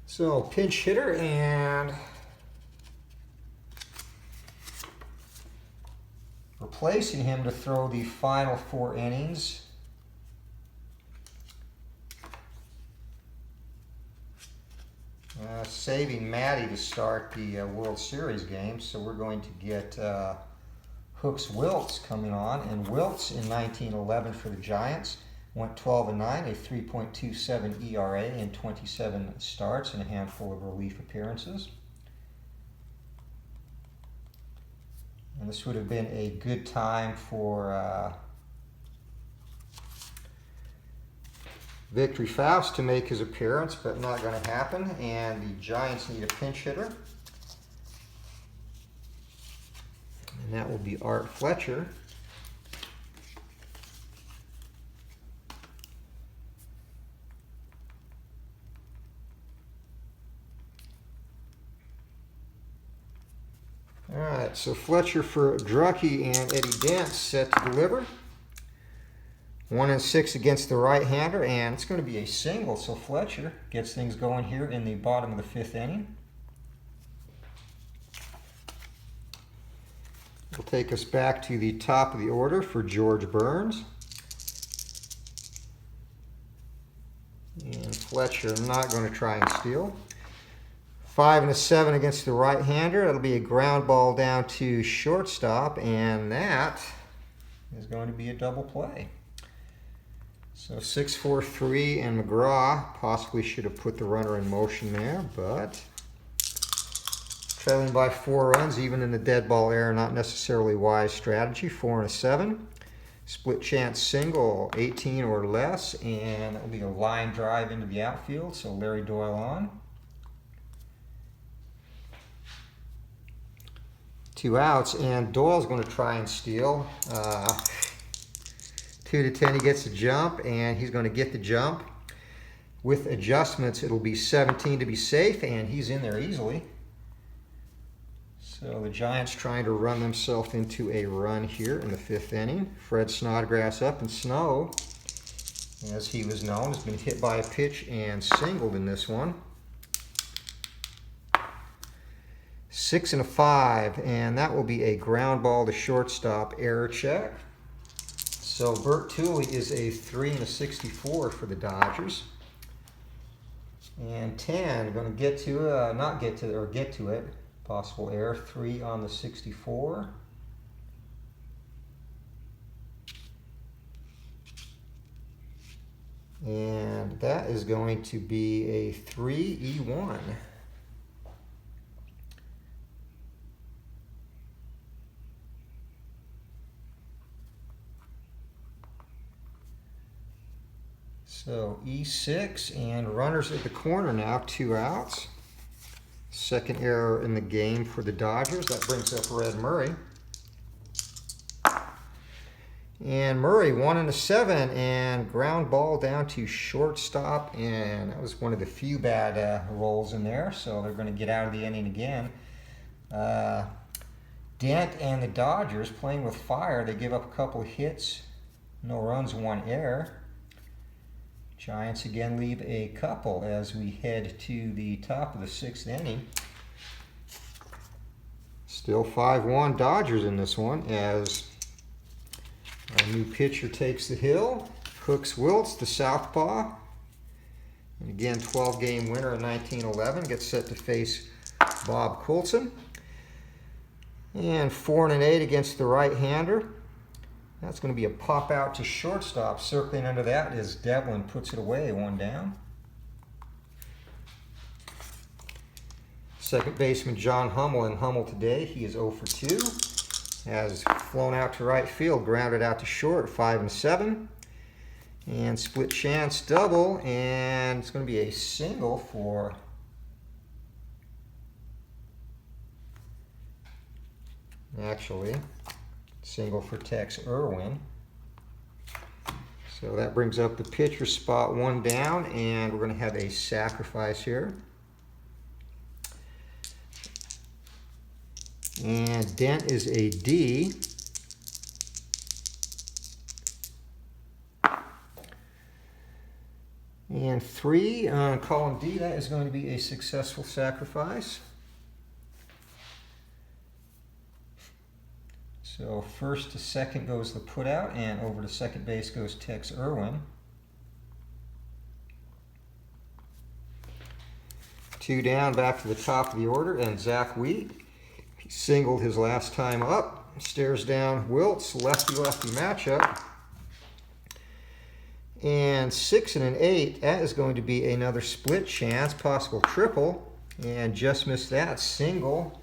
So pinch hitter, and replacing him to throw the final 4 innings. Saving Matty to start the World Series game, so we're going to get Hooks Wiltz coming on. And Wiltz in 1911 for the Giants went 12 and 9, a 3.27 ERA in 27 starts and a handful of relief appearances. And this would have been a good time for Victory Faust to make his appearance, but not going to happen. And the Giants need a pinch hitter. And that will be Art Fletcher. All right, so Fletcher for Drucke and Eddie Dent set to deliver. 1 and 6 against the right-hander, and it's going to be a single, so Fletcher gets things going here in the bottom of the 5th inning. It'll take us back to the top of the order for George Burns. And Fletcher not going to try and steal. 5 and a 7 against the right-hander. It'll be a ground ball down to shortstop, and that is going to be a double play. So 6-4-3, and McGraw possibly should have put the runner in motion there, but trailing by 4 runs, even in the dead ball era, not necessarily wise strategy. 4 and a 7. Split chance single, 18 or less, and it'll be a line drive into the outfield, so Larry Doyle on. 2 outs, and Doyle's going to try and steal. 2 to 10, he gets a jump, and he's going to get the jump. With adjustments, it'll be 17 to be safe, and he's in there easily. So the Giants trying to run themselves into a run here in the 5th inning. Fred Snodgrass up, and Snow, as he was known, has been hit by a pitch and singled in this one. 6 and a 5, and that will be a ground ball to shortstop, error check. So Bert Tooley is a 3 and a 64 for the Dodgers. And 10, going to get to get to it. Possible error, 3 on the 64. And that is going to be a 3-E1. So E6, and runners at the corner now, 2 outs. Second error in the game for the Dodgers. That brings up Red Murray. And Murray, 1 and a 7, and ground ball down to shortstop, and that was one of the few bad rolls in there, so they're going to get out of the inning again. Dent and the Dodgers playing with fire. They give up a couple of hits, no runs, 1 error. Giants again leave a couple as we head to the top of the 6th inning. Still 5-1 Dodgers in this one, as Our new pitcher takes the hill, hooks Wiltz, the southpaw. And again, 12-game winner in 1911, gets set to face Bob Coulson. And 4-8 against the right-hander. That's going to be a pop out to shortstop. Circling under that is Devlin, puts it away, 1 down. Second baseman John Hummel in Hummel today. He is 0 for 2. Has flown out to right field, grounded out to short, 5-7. And split chance double, and it's going to be a single for single for Tex Irwin. So that brings up the pitcher spot, 1 down, and we're going to have a sacrifice here. And Dent is a D. And 3 on column D, that is going to be a successful sacrifice. So first to second goes the putout, and over to second base goes Tex Irwin. 2 down, back to the top of the order, and Zach Wheat. He singled his last time up, stares down Wiltz, lefty-lefty matchup. And 6 and an 8, that is going to be another split chance, possible triple, and just missed that, single.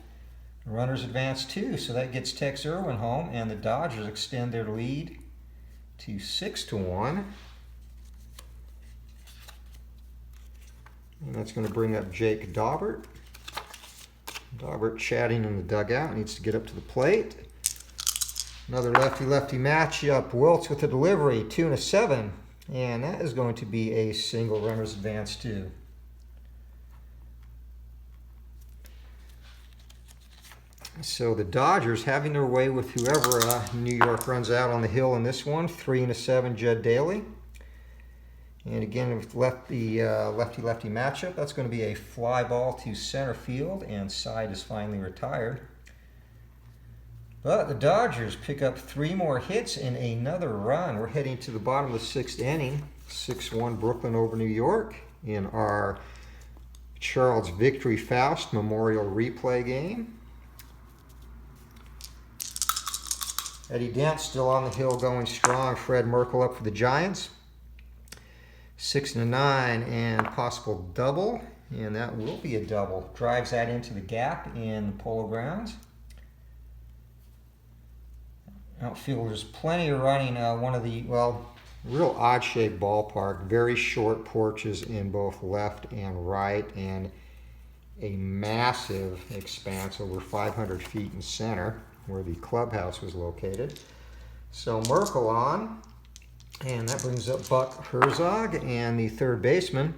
Runners advance 2, so that gets Tex Irwin home, and the Dodgers extend their lead to 6-1. And that's going to bring up Jake Daubert. Daubert chatting in the dugout, needs to get up to the plate. Another lefty-lefty matchup, Wiltz with the delivery, 2 and 7. And that is going to be a single, runners advance 2. So the Dodgers having their way with whoever New York runs out on the hill in this one. 3 and 7, Judd Daly. And again, with lefty-lefty matchup, that's going to be a fly ball to center field, and side is finally retired. But the Dodgers pick up 3 more hits in another run. We're heading to the bottom of the 6th inning. 6-1 Brooklyn over New York in our Charles Victory Faust Memorial Replay game. Eddie Dent still on the hill going strong. Fred Merkle up for the Giants. 6 and 9 and possible double. And that will be a double. Drives that into the gap in Polo Grounds. Outfielders plenty of running. One of the, real odd-shaped ballpark. Very short porches in both left and right. And a massive expanse over 500 feet in center, where the clubhouse was located. So Merkle on, and that brings up Buck Herzog, and the third baseman,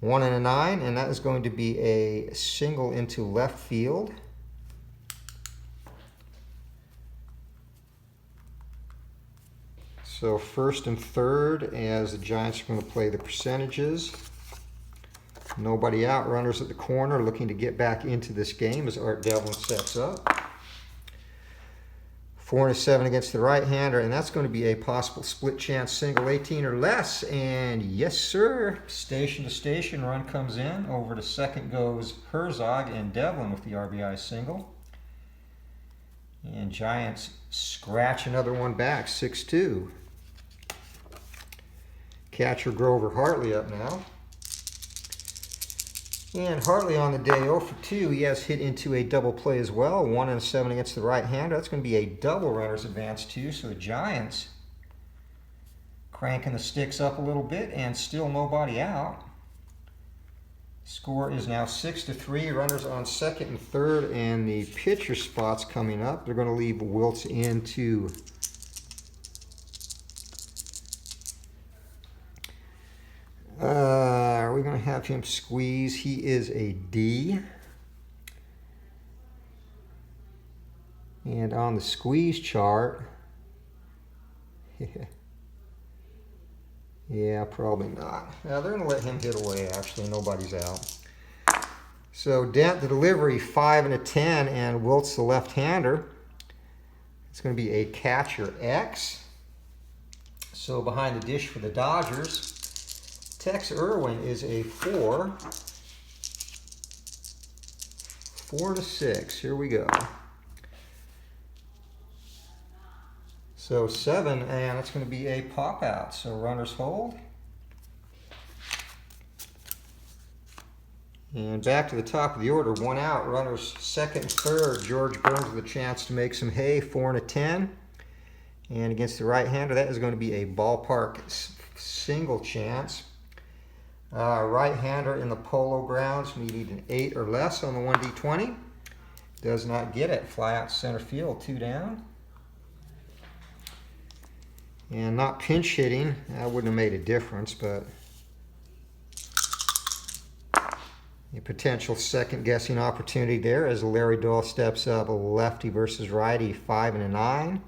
1 and 9, and that is going to be a single into left field. So first and third, as the Giants are going to play the percentages. Nobody out, runners at the corner looking to get back into this game as Art Devlin sets up. 4 and 7 against the right-hander, and that's going to be a possible split chance single, 18 or less. And yes, sir, station to station, run comes in. Over to second goes Herzog, and Devlin with the RBI single. And Giants scratch another one back, 6-2. Catcher Grover Hartley up now. And Hartley on the day 0 for 2. He has hit into a double play as well. 1 and 7 against the right-hander. That's going to be a double, runners advance 2. So the Giants cranking the sticks up a little bit, and still nobody out. Score is now 6-3. Runners on second and third, and the pitcher spots coming up. They're going to leave Wiltz into are we going to have him squeeze? He is a D. And on the squeeze chart, yeah, probably not. Now they're going to let him hit away, actually. Nobody's out. So Dent, the delivery, 5 and 10, and Wiltz, the left-hander. It's going to be a catcher X. So behind the dish for the Dodgers, Tex Irwin is a 4. 4 to 6. Here we go. So 7, and it's going to be a pop out. So runners hold. And back to the top of the order, 1 out, runners second and third. George Burns with a chance to make some hay, 4 and a 10. And against the right-hander, that is going to be a ballpark single chance. Right-hander in the Polo Grounds, needing an 8 or less on the 1D20. Does not get it, fly out center field, 2 down. And not pinch hitting, that wouldn't have made a difference, but a potential second guessing opportunity there as Larry Doyle steps up, a lefty versus righty, 5 and a 9.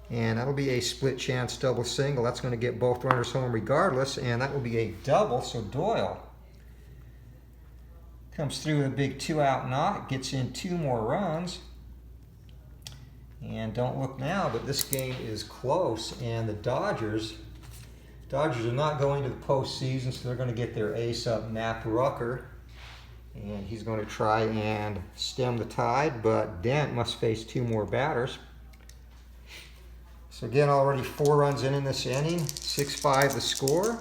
And that'll be a split chance double single. That's going to get both runners home regardless, and that will be a double. So Doyle comes through with a big 2 out knock, gets in 2 more runs. And don't look now, but this game is close, and the Dodgers are not going to the postseason, so they're going to get their ace up, Nap Rucker. And he's going to try and stem the tide, but Dent must face 2 more batters. So again, already 4 runs in this inning, 6-5 the score.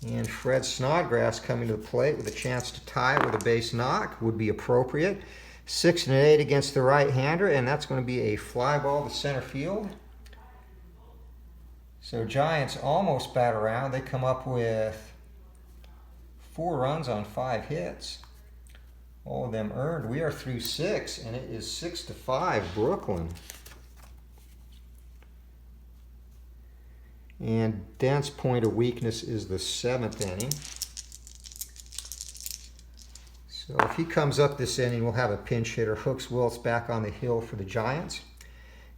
And Fred Snodgrass coming to the plate with a chance to tie it with a base knock would be appropriate. 6 and 8 against the right-hander, and that's going to be a fly ball to center field. So Giants almost bat around. They come up with 4 runs on 5 hits. All of them earned. We are through 6, and it is 6-5 Brooklyn. And Dent's point of weakness is the 7th inning. So if he comes up this inning, we'll have a pinch hitter. Hooks Wiltz back on the hill for the Giants.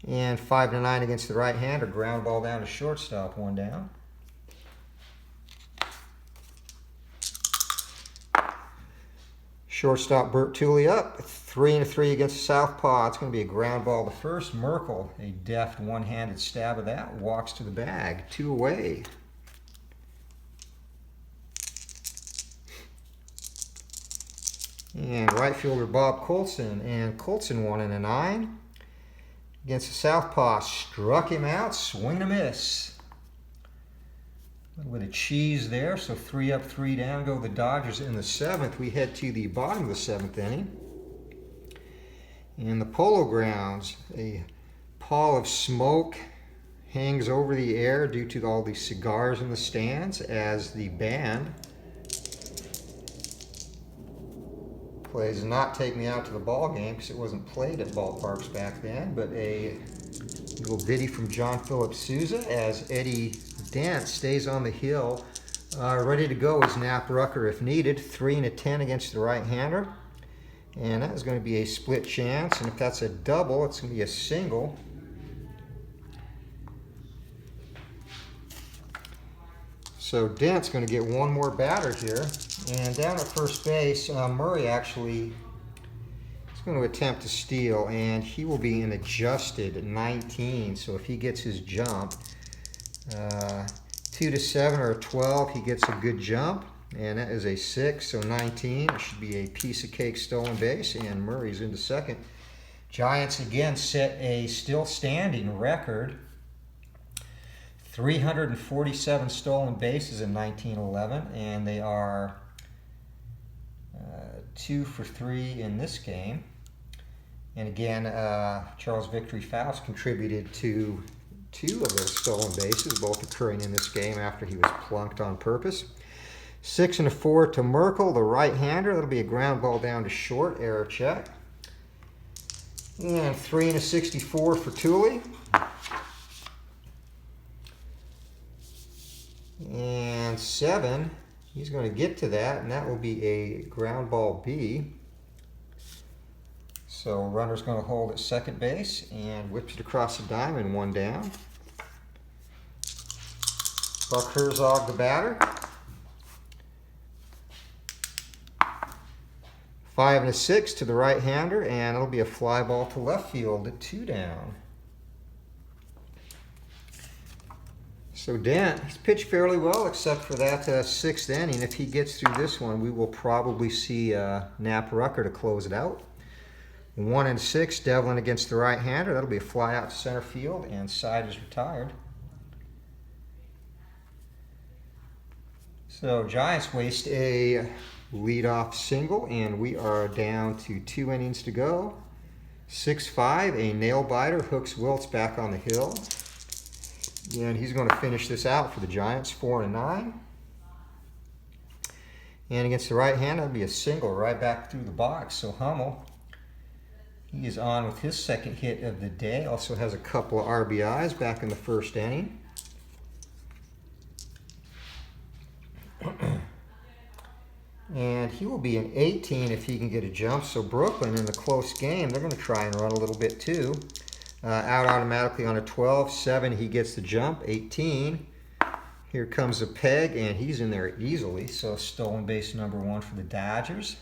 And 5 to 9 against the right-hander. Ground ball down to shortstop, 1 down. Shortstop Bert Tooley up, 3 and 3 against the southpaw. It's going to be a ground ball to first. Merkel, a deft one-handed stab of that, walks to the bag, 2 away. And right fielder Bob Colson, and Colson 1 and a 9 against the southpaw. Struck him out, swing and a miss. A little bit of cheese there, so 3 up, 3 down go the Dodgers in the 7th. We head to the bottom of the 7th inning. In the Polo Grounds, a pall of smoke hangs over the air due to all the cigars in the stands as the band plays Not Take Me Out to the Ball Game, because it wasn't played at ballparks back then, but a little ditty from John Philip Sousa as Eddie Dent stays on the hill, ready to go as Nap Rucker if needed. 3 and a 10 against the right-hander. And that is going to be a split chance, and if that's a double, it's going to be a single. So Dent's going to get 1 more batter here. And down at first base, Murray actually is going to attempt to steal, and he will be an adjusted 19. So if he gets his jump, 2 to 7 or a 12, he gets a good jump, and that is a 6, so 19. It should be a piece of cake stolen base, and Murray's into second. Giants again set a still standing record. 347 stolen bases in 1911, and they are 2 for 3 in this game. And again, Charles Victory Faust contributed to 2 of those stolen bases, both occurring in this game after he was plunked on purpose. 6 and a 4 to Merkel, the right-hander. That'll be a ground ball down to short, error check. And 3 and a 64 for Tooley. And 7, he's going to get to that, and that will be a ground ball B. So runner's going to hold at second base and whips it across the diamond, 1 down. Buck Herzog, the batter. 5 and a 6 to the right-hander, and it'll be a fly ball to left field at 2 down. So Dent, he's pitched fairly well except for that 6th inning. If he gets through this one, we will probably see Nap Rucker to close it out. 1 and 6, Devlin against the right-hander. That'll be a fly out to center field, and side is retired. So Giants waste a leadoff single, and we are down to 2 innings to go. 6-5, a nail biter. Hooks Wiltz back on the hill. And he's going to finish this out for the Giants, 4-9. And against the right hand, that'll be a single right back through the box. So Hummel, he is on with his second hit of the day. Also has a couple of RBIs back in the 1st inning. And he will be an 18 if he can get a jump. So Brooklyn, in the close game, they're going to try and run a little bit too. Out automatically on a 12. 7, he gets the jump. 18. Here comes a peg, and he's in there easily. So stolen base number 1 for the Dodgers.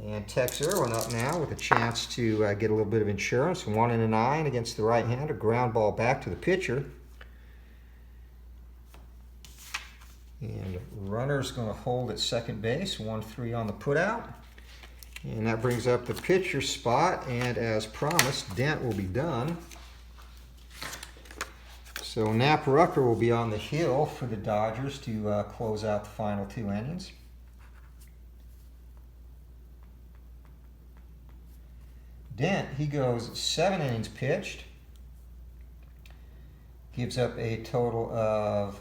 And Tex Irwin up now with a chance to get a little bit of insurance. 1 and a 9 against the right-hander. Ground ball back to the pitcher. And runner's going to hold at second base. 1-3 on the putout. And that brings up the pitcher spot. And as promised, Dent will be done. So Nap Rucker will be on the hill for the Dodgers to close out the final 2 innings. Dent, he goes 7 innings pitched. Gives up a total of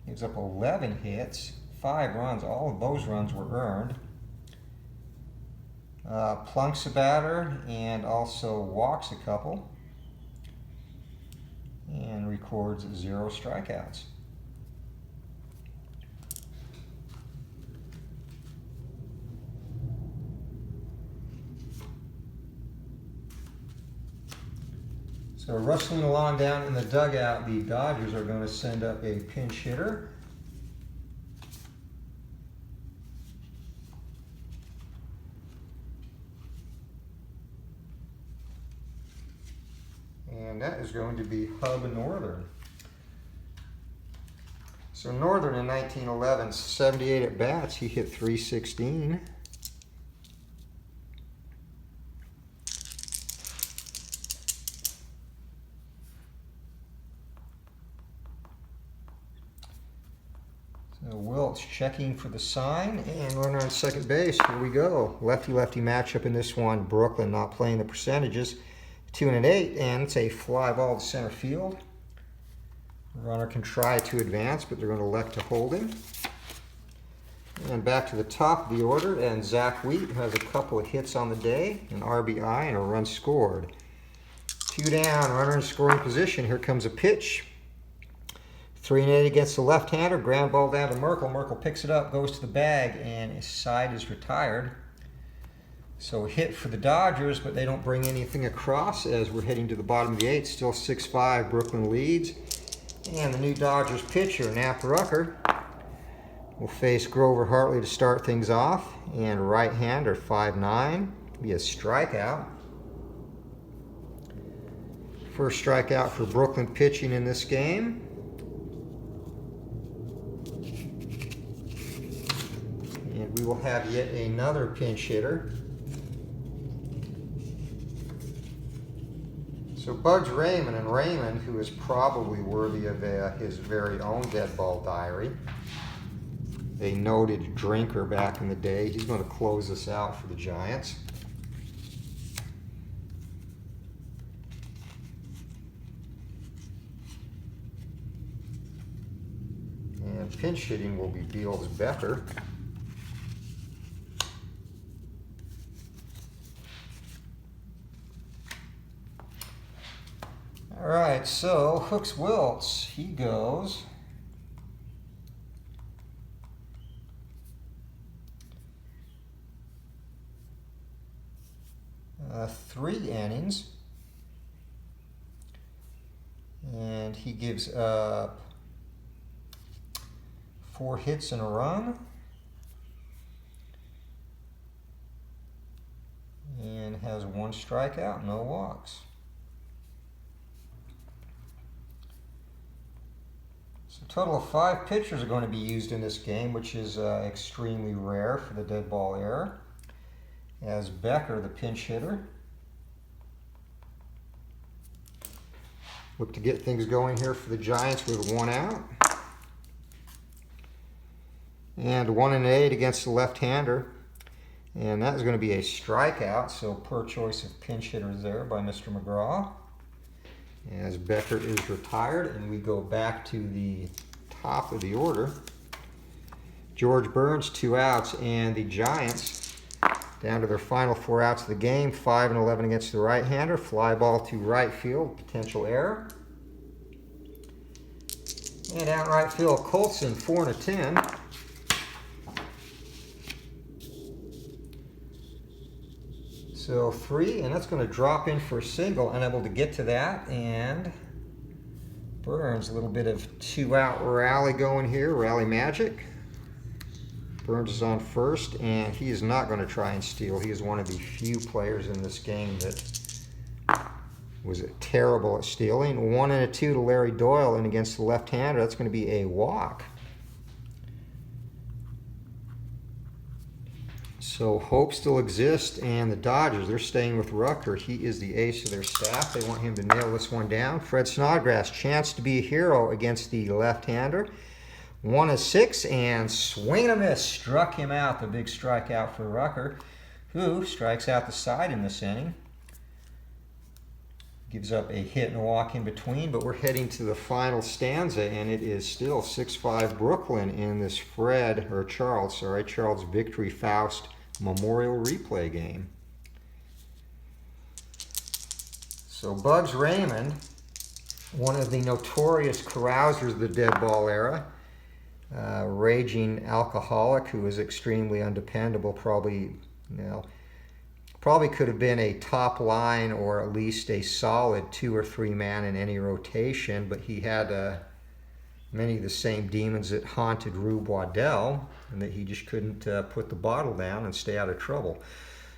gives up 11 hits, 5 runs. All of those runs were earned. Plunks a batter and also walks a couple. And records 0 strikeouts. So rustling along down in the dugout, the Dodgers are going to send up a pinch hitter. And that is going to be Hub Northern. So Northern in 1911, 78 at bats, he hit .316. So Wiltz checking for the sign, and runner on second base. Here we go. Lefty-lefty matchup in this one. Brooklyn not playing the percentages. 2 and an 8, and it's a fly ball to center field. Runner can try to advance, but they're going to elect to hold him. And back to the top of the order, and Zach Wheat has a couple of hits on the day, an RBI, and a run scored. 2 down, runner in scoring position. Here comes a pitch. 3 and 8 against the left-hander. Ground ball down to Merkel. Merkel picks it up, goes to the bag, and his side is retired. So a hit for the Dodgers, but they don't bring anything across as we're heading to the bottom of the 8th. Still 6-5, Brooklyn leads. And the new Dodgers pitcher, Nap Rucker, will face Grover Hartley to start things off. And right-hander, 5-9, be a strikeout. First strikeout for Brooklyn pitching in this game. And we will have yet another pinch hitter. So Bugs Raymond, and Raymond, who is probably worthy of his very own Deadball diary, a noted drinker back in the day, he's going to close this out for the Giants. And pinch hitting will be Beals Becker. All right, so Hooks Wiltz, he goes 3 innings. and he gives up 4 hits in a run. And has 1 strikeout, no walks. So a total of 5 pitchers are going to be used in this game, which is extremely rare for the dead ball era. As Becker, the pinch hitter. Look to get things going here for the Giants with 1 out. And 1-8 against the left-hander. And that is going to be a strikeout, so poor choice of pinch hitters there by Mr. McGraw. As Becker is retired, and we go back to the top of the order. George Burns, 2 outs, and the Giants down to their final 4 outs of the game. 5-11 against the right-hander. Fly ball to right field, potential error. And out right field, Colson, 4-10. So 3, and that's going to drop in for a single, unable to get to that, and Burns, a little bit of 2-out rally going here, rally magic. Burns is on first, and he is not going to try and steal. He is one of the few players in this game that was terrible at stealing. 1-2 to Larry Doyle, and against the left-hander, that's going to be a walk. So hope still exists, and the Dodgers, they're staying with Rucker. He is the ace of their staff. They want him to nail this one down. Fred Snodgrass, chance to be a hero against the left-hander. 1-6, and swing and a miss. Struck him out, the big strikeout for Rucker, who strikes out the side in this inning. Gives up a hit and a walk in between, but we're heading to the final stanza, and it is still 6-5 Brooklyn in this Charles victory Faust Memorial Replay game. So Bugs Raymond, one of the notorious carousers of the dead ball era, raging alcoholic who is extremely undependable, probably could have been a top line or at least a solid 2 or 3 man in any rotation, but he had many of the same demons that haunted Rube Waddell, and that he just couldn't put the bottle down and stay out of trouble.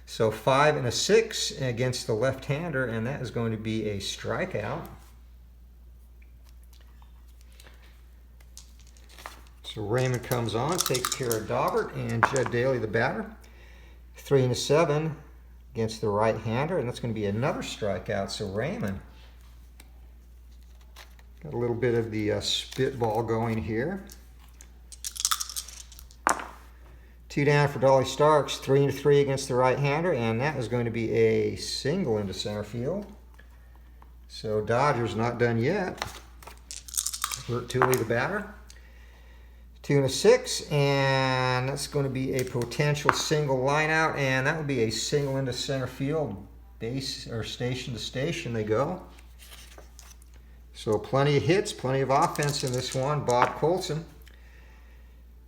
So 5-6 against the left-hander, and that is going to be a strikeout. So Raymond comes on, takes care of Daubert, and Jed Daly, the batter. 3-7 against the right-hander, and that's going to be another strikeout. So Raymond got a little bit of the spitball going here. 2 down for Dolly Starks, 3-3 against the right-hander, and that is going to be a single into center field. So Dodgers not done yet. Bert Tooley, the batter. 2-6, and that's going to be a potential single line out, and that would be a single into center field. Base or station to station they go. So plenty of hits, plenty of offense in this one. Bob Colson,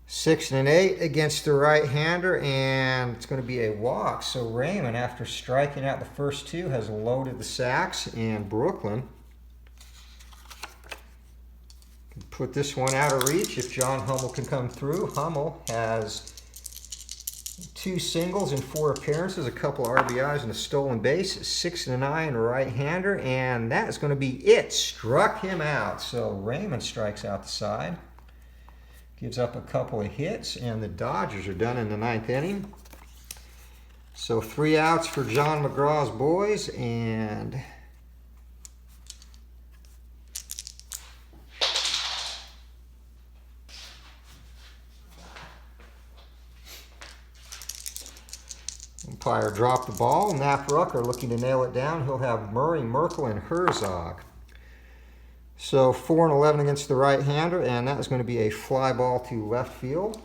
6-8 against the right-hander, and it's going to be a walk. So Raymond, after striking out the first 2, has loaded the sacks, and Brooklyn can put this one out of reach if John Hummel can come through. Hummel has 2 singles in 4 appearances, a couple RBIs and a stolen base, 6-9 right-hander, and that is going to be it. Struck him out. So Raymond strikes out the side. Gives up a couple of hits, and the Dodgers are done in the 9th inning. So 3 outs for John McGraw's boys, and umpire dropped the ball. Knapp Rucker looking to nail it down. He'll have Murray, Merkel, and Herzog. So 4-11 against the right-hander, and that is going to be a fly ball to left field.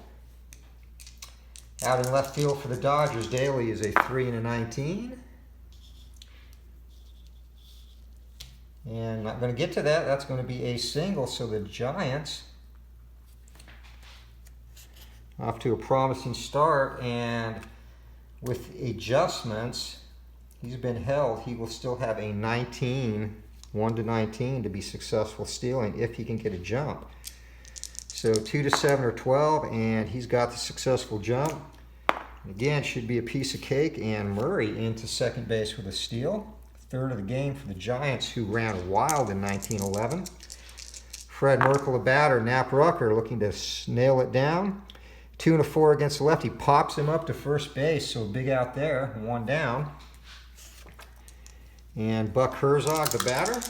Out in left field for the Dodgers, Daly is a 3-19. And not going to get to that. That's going to be a single. So the Giants off to a promising start, and with adjustments, he's been held. He will still have a 19 1 to 19 to be successful stealing if he can get a jump. So 2 to 7 or 12, and he's got the successful jump. Again, should be a piece of cake, and Murray into second base with a steal. Third of the game for the Giants, who ran wild in 1911. Fred Merkle, a batter. Knapp Rucker looking to nail it down. 2 and a 4 against the lefty. Pops him up to first base, so big out there. 1 down. And Buck Herzog, the batter.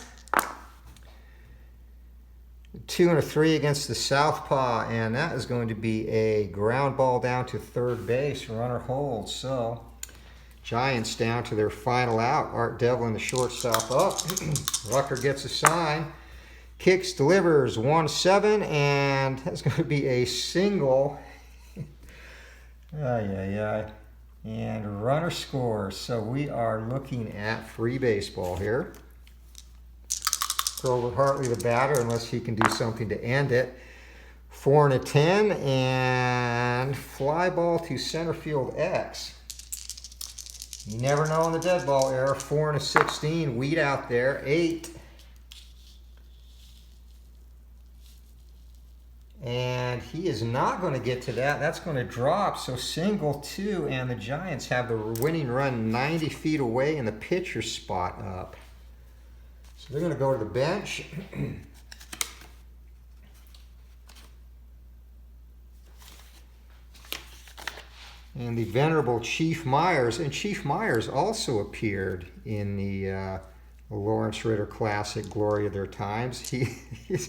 2 and a 3 against the southpaw, and that is going to be a ground ball down to third base. Runner holds. So Giants down to their final out. Art Devlin, the shortstop, up. Rucker gets a sign. Kicks, delivers, 1-7, and that's going to be a single. And runner scores. So we are looking at free baseball here. Grover Hartley, the batter, unless he can do something to end it. 4 and a 10, and fly ball to center field X. You never know in the dead ball era. 4 and a 16, Wheat out there. 8. And he is not going to get to that. That's going to drop. So single 2, and the Giants have the winning run 90 feet away and the pitcher spot up. So they're going to go to the bench. And the venerable Chief Myers. And Chief Myers also appeared in the Lawrence Ritter Classic, Glory of Their Times. He's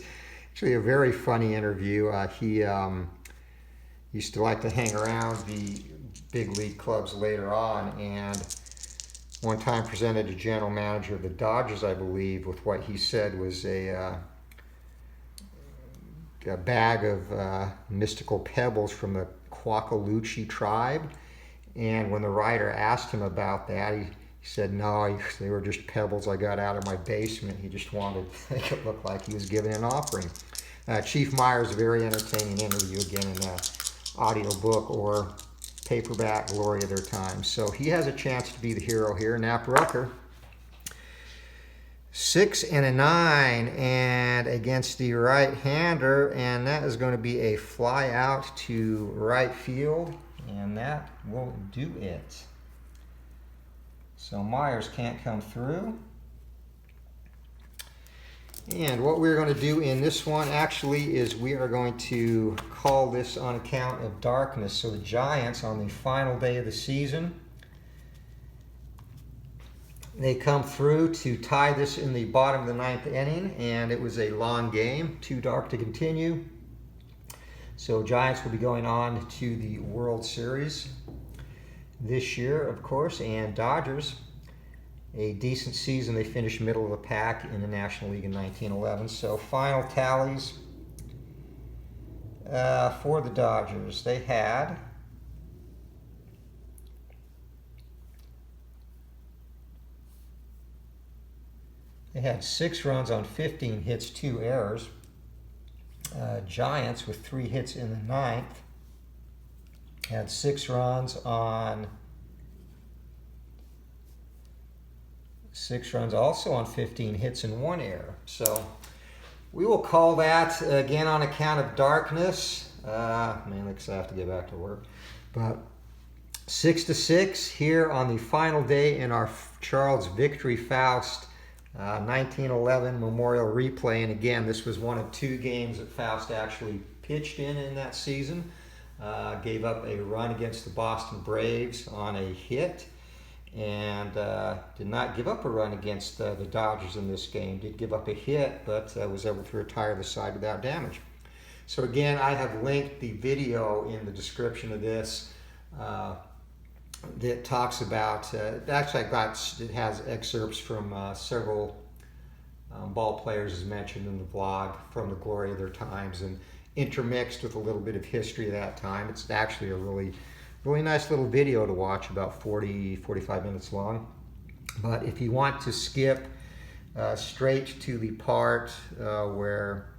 actually a very funny interview. He used to like to hang around the big league clubs later on, and one time presented a general manager of the Dodgers, I believe, with what he said was a bag of mystical pebbles from the Quackaluchi tribe. And when the writer asked him about that, he said, no, they were just pebbles I got out of my basement. He just wanted to make it look like he was giving an offering. Chief Myers, a very entertaining interview, again, in an audio book or paperback, Glory of Their Time. So he has a chance to be the hero here. Knapp Rucker, 6 and a 9, and against the right-hander, and that is going to be a fly out to right field, and that will do it. So Myers can't come through. And what we're going to do in this one actually is we are going to call this on account of darkness. So the Giants, on the final day of the season, they come through to tie this in the bottom of the 9th inning, and it was a long game, too dark to continue. So Giants will be going on to the World Series this year, of course, and Dodgers, a decent season. They finished middle of the pack in the National League in 1911. So final tallies for the Dodgers. They had They had 6 runs on 15 hits, 2 errors. Giants, with 3 hits in the 9th, had 6 runs on 6 runs also on 15 hits and 1 error. So we will call that, again, on account of darkness, mainly because I have to get back to work, but 6-6 here on the final day in our Charles Victory Faust 1911 Memorial Replay. And again, this was one of 2 games that Faust actually pitched in that season. Gave up a run against the Boston Braves on a hit, and did not give up a run against the Dodgers in this game. Did give up a hit, but was able to retire the side without damage. So again, I have linked the video in the description of this that talks about, actually it has excerpts from several ball players, as mentioned in the vlog, from the glory of their times, and intermixed with a little bit of history of that time. It's actually a really nice little video to watch, about 40-45 minutes long. But if you want to skip straight to the part where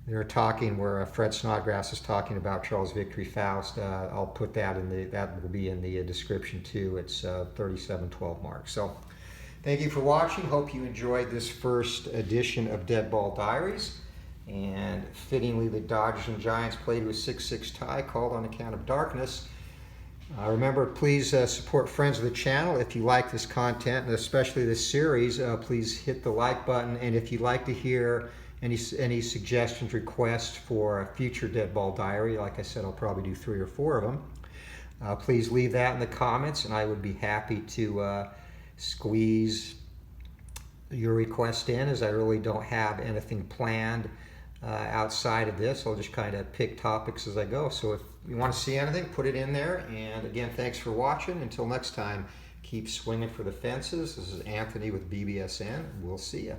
they're talking, where Fred Snodgrass is talking about Charles Victory Faust, I'll put that in that will be in the description too. It's 37:12 mark. So Thank you for watching. Hope you enjoyed this first edition of Deadball Diaries. And fittingly, the Dodgers and Giants played with 6-6 tie, called on account of darkness. Remember, please support friends of the channel. If you like this content, and especially this series, please hit the like button. And if you'd like to hear any suggestions, requests for a future Deadball Diary, like I said, I'll probably do 3 or 4 of them. Please leave that in the comments, and I would be happy to squeeze your request in, as I really don't have anything planned outside of this. I'll just kind of pick topics as I go. So if you want to see anything, put it in there. And again, thanks for watching. Until next time, keep swinging for the fences. This is Anthony with BBSN. We'll see you.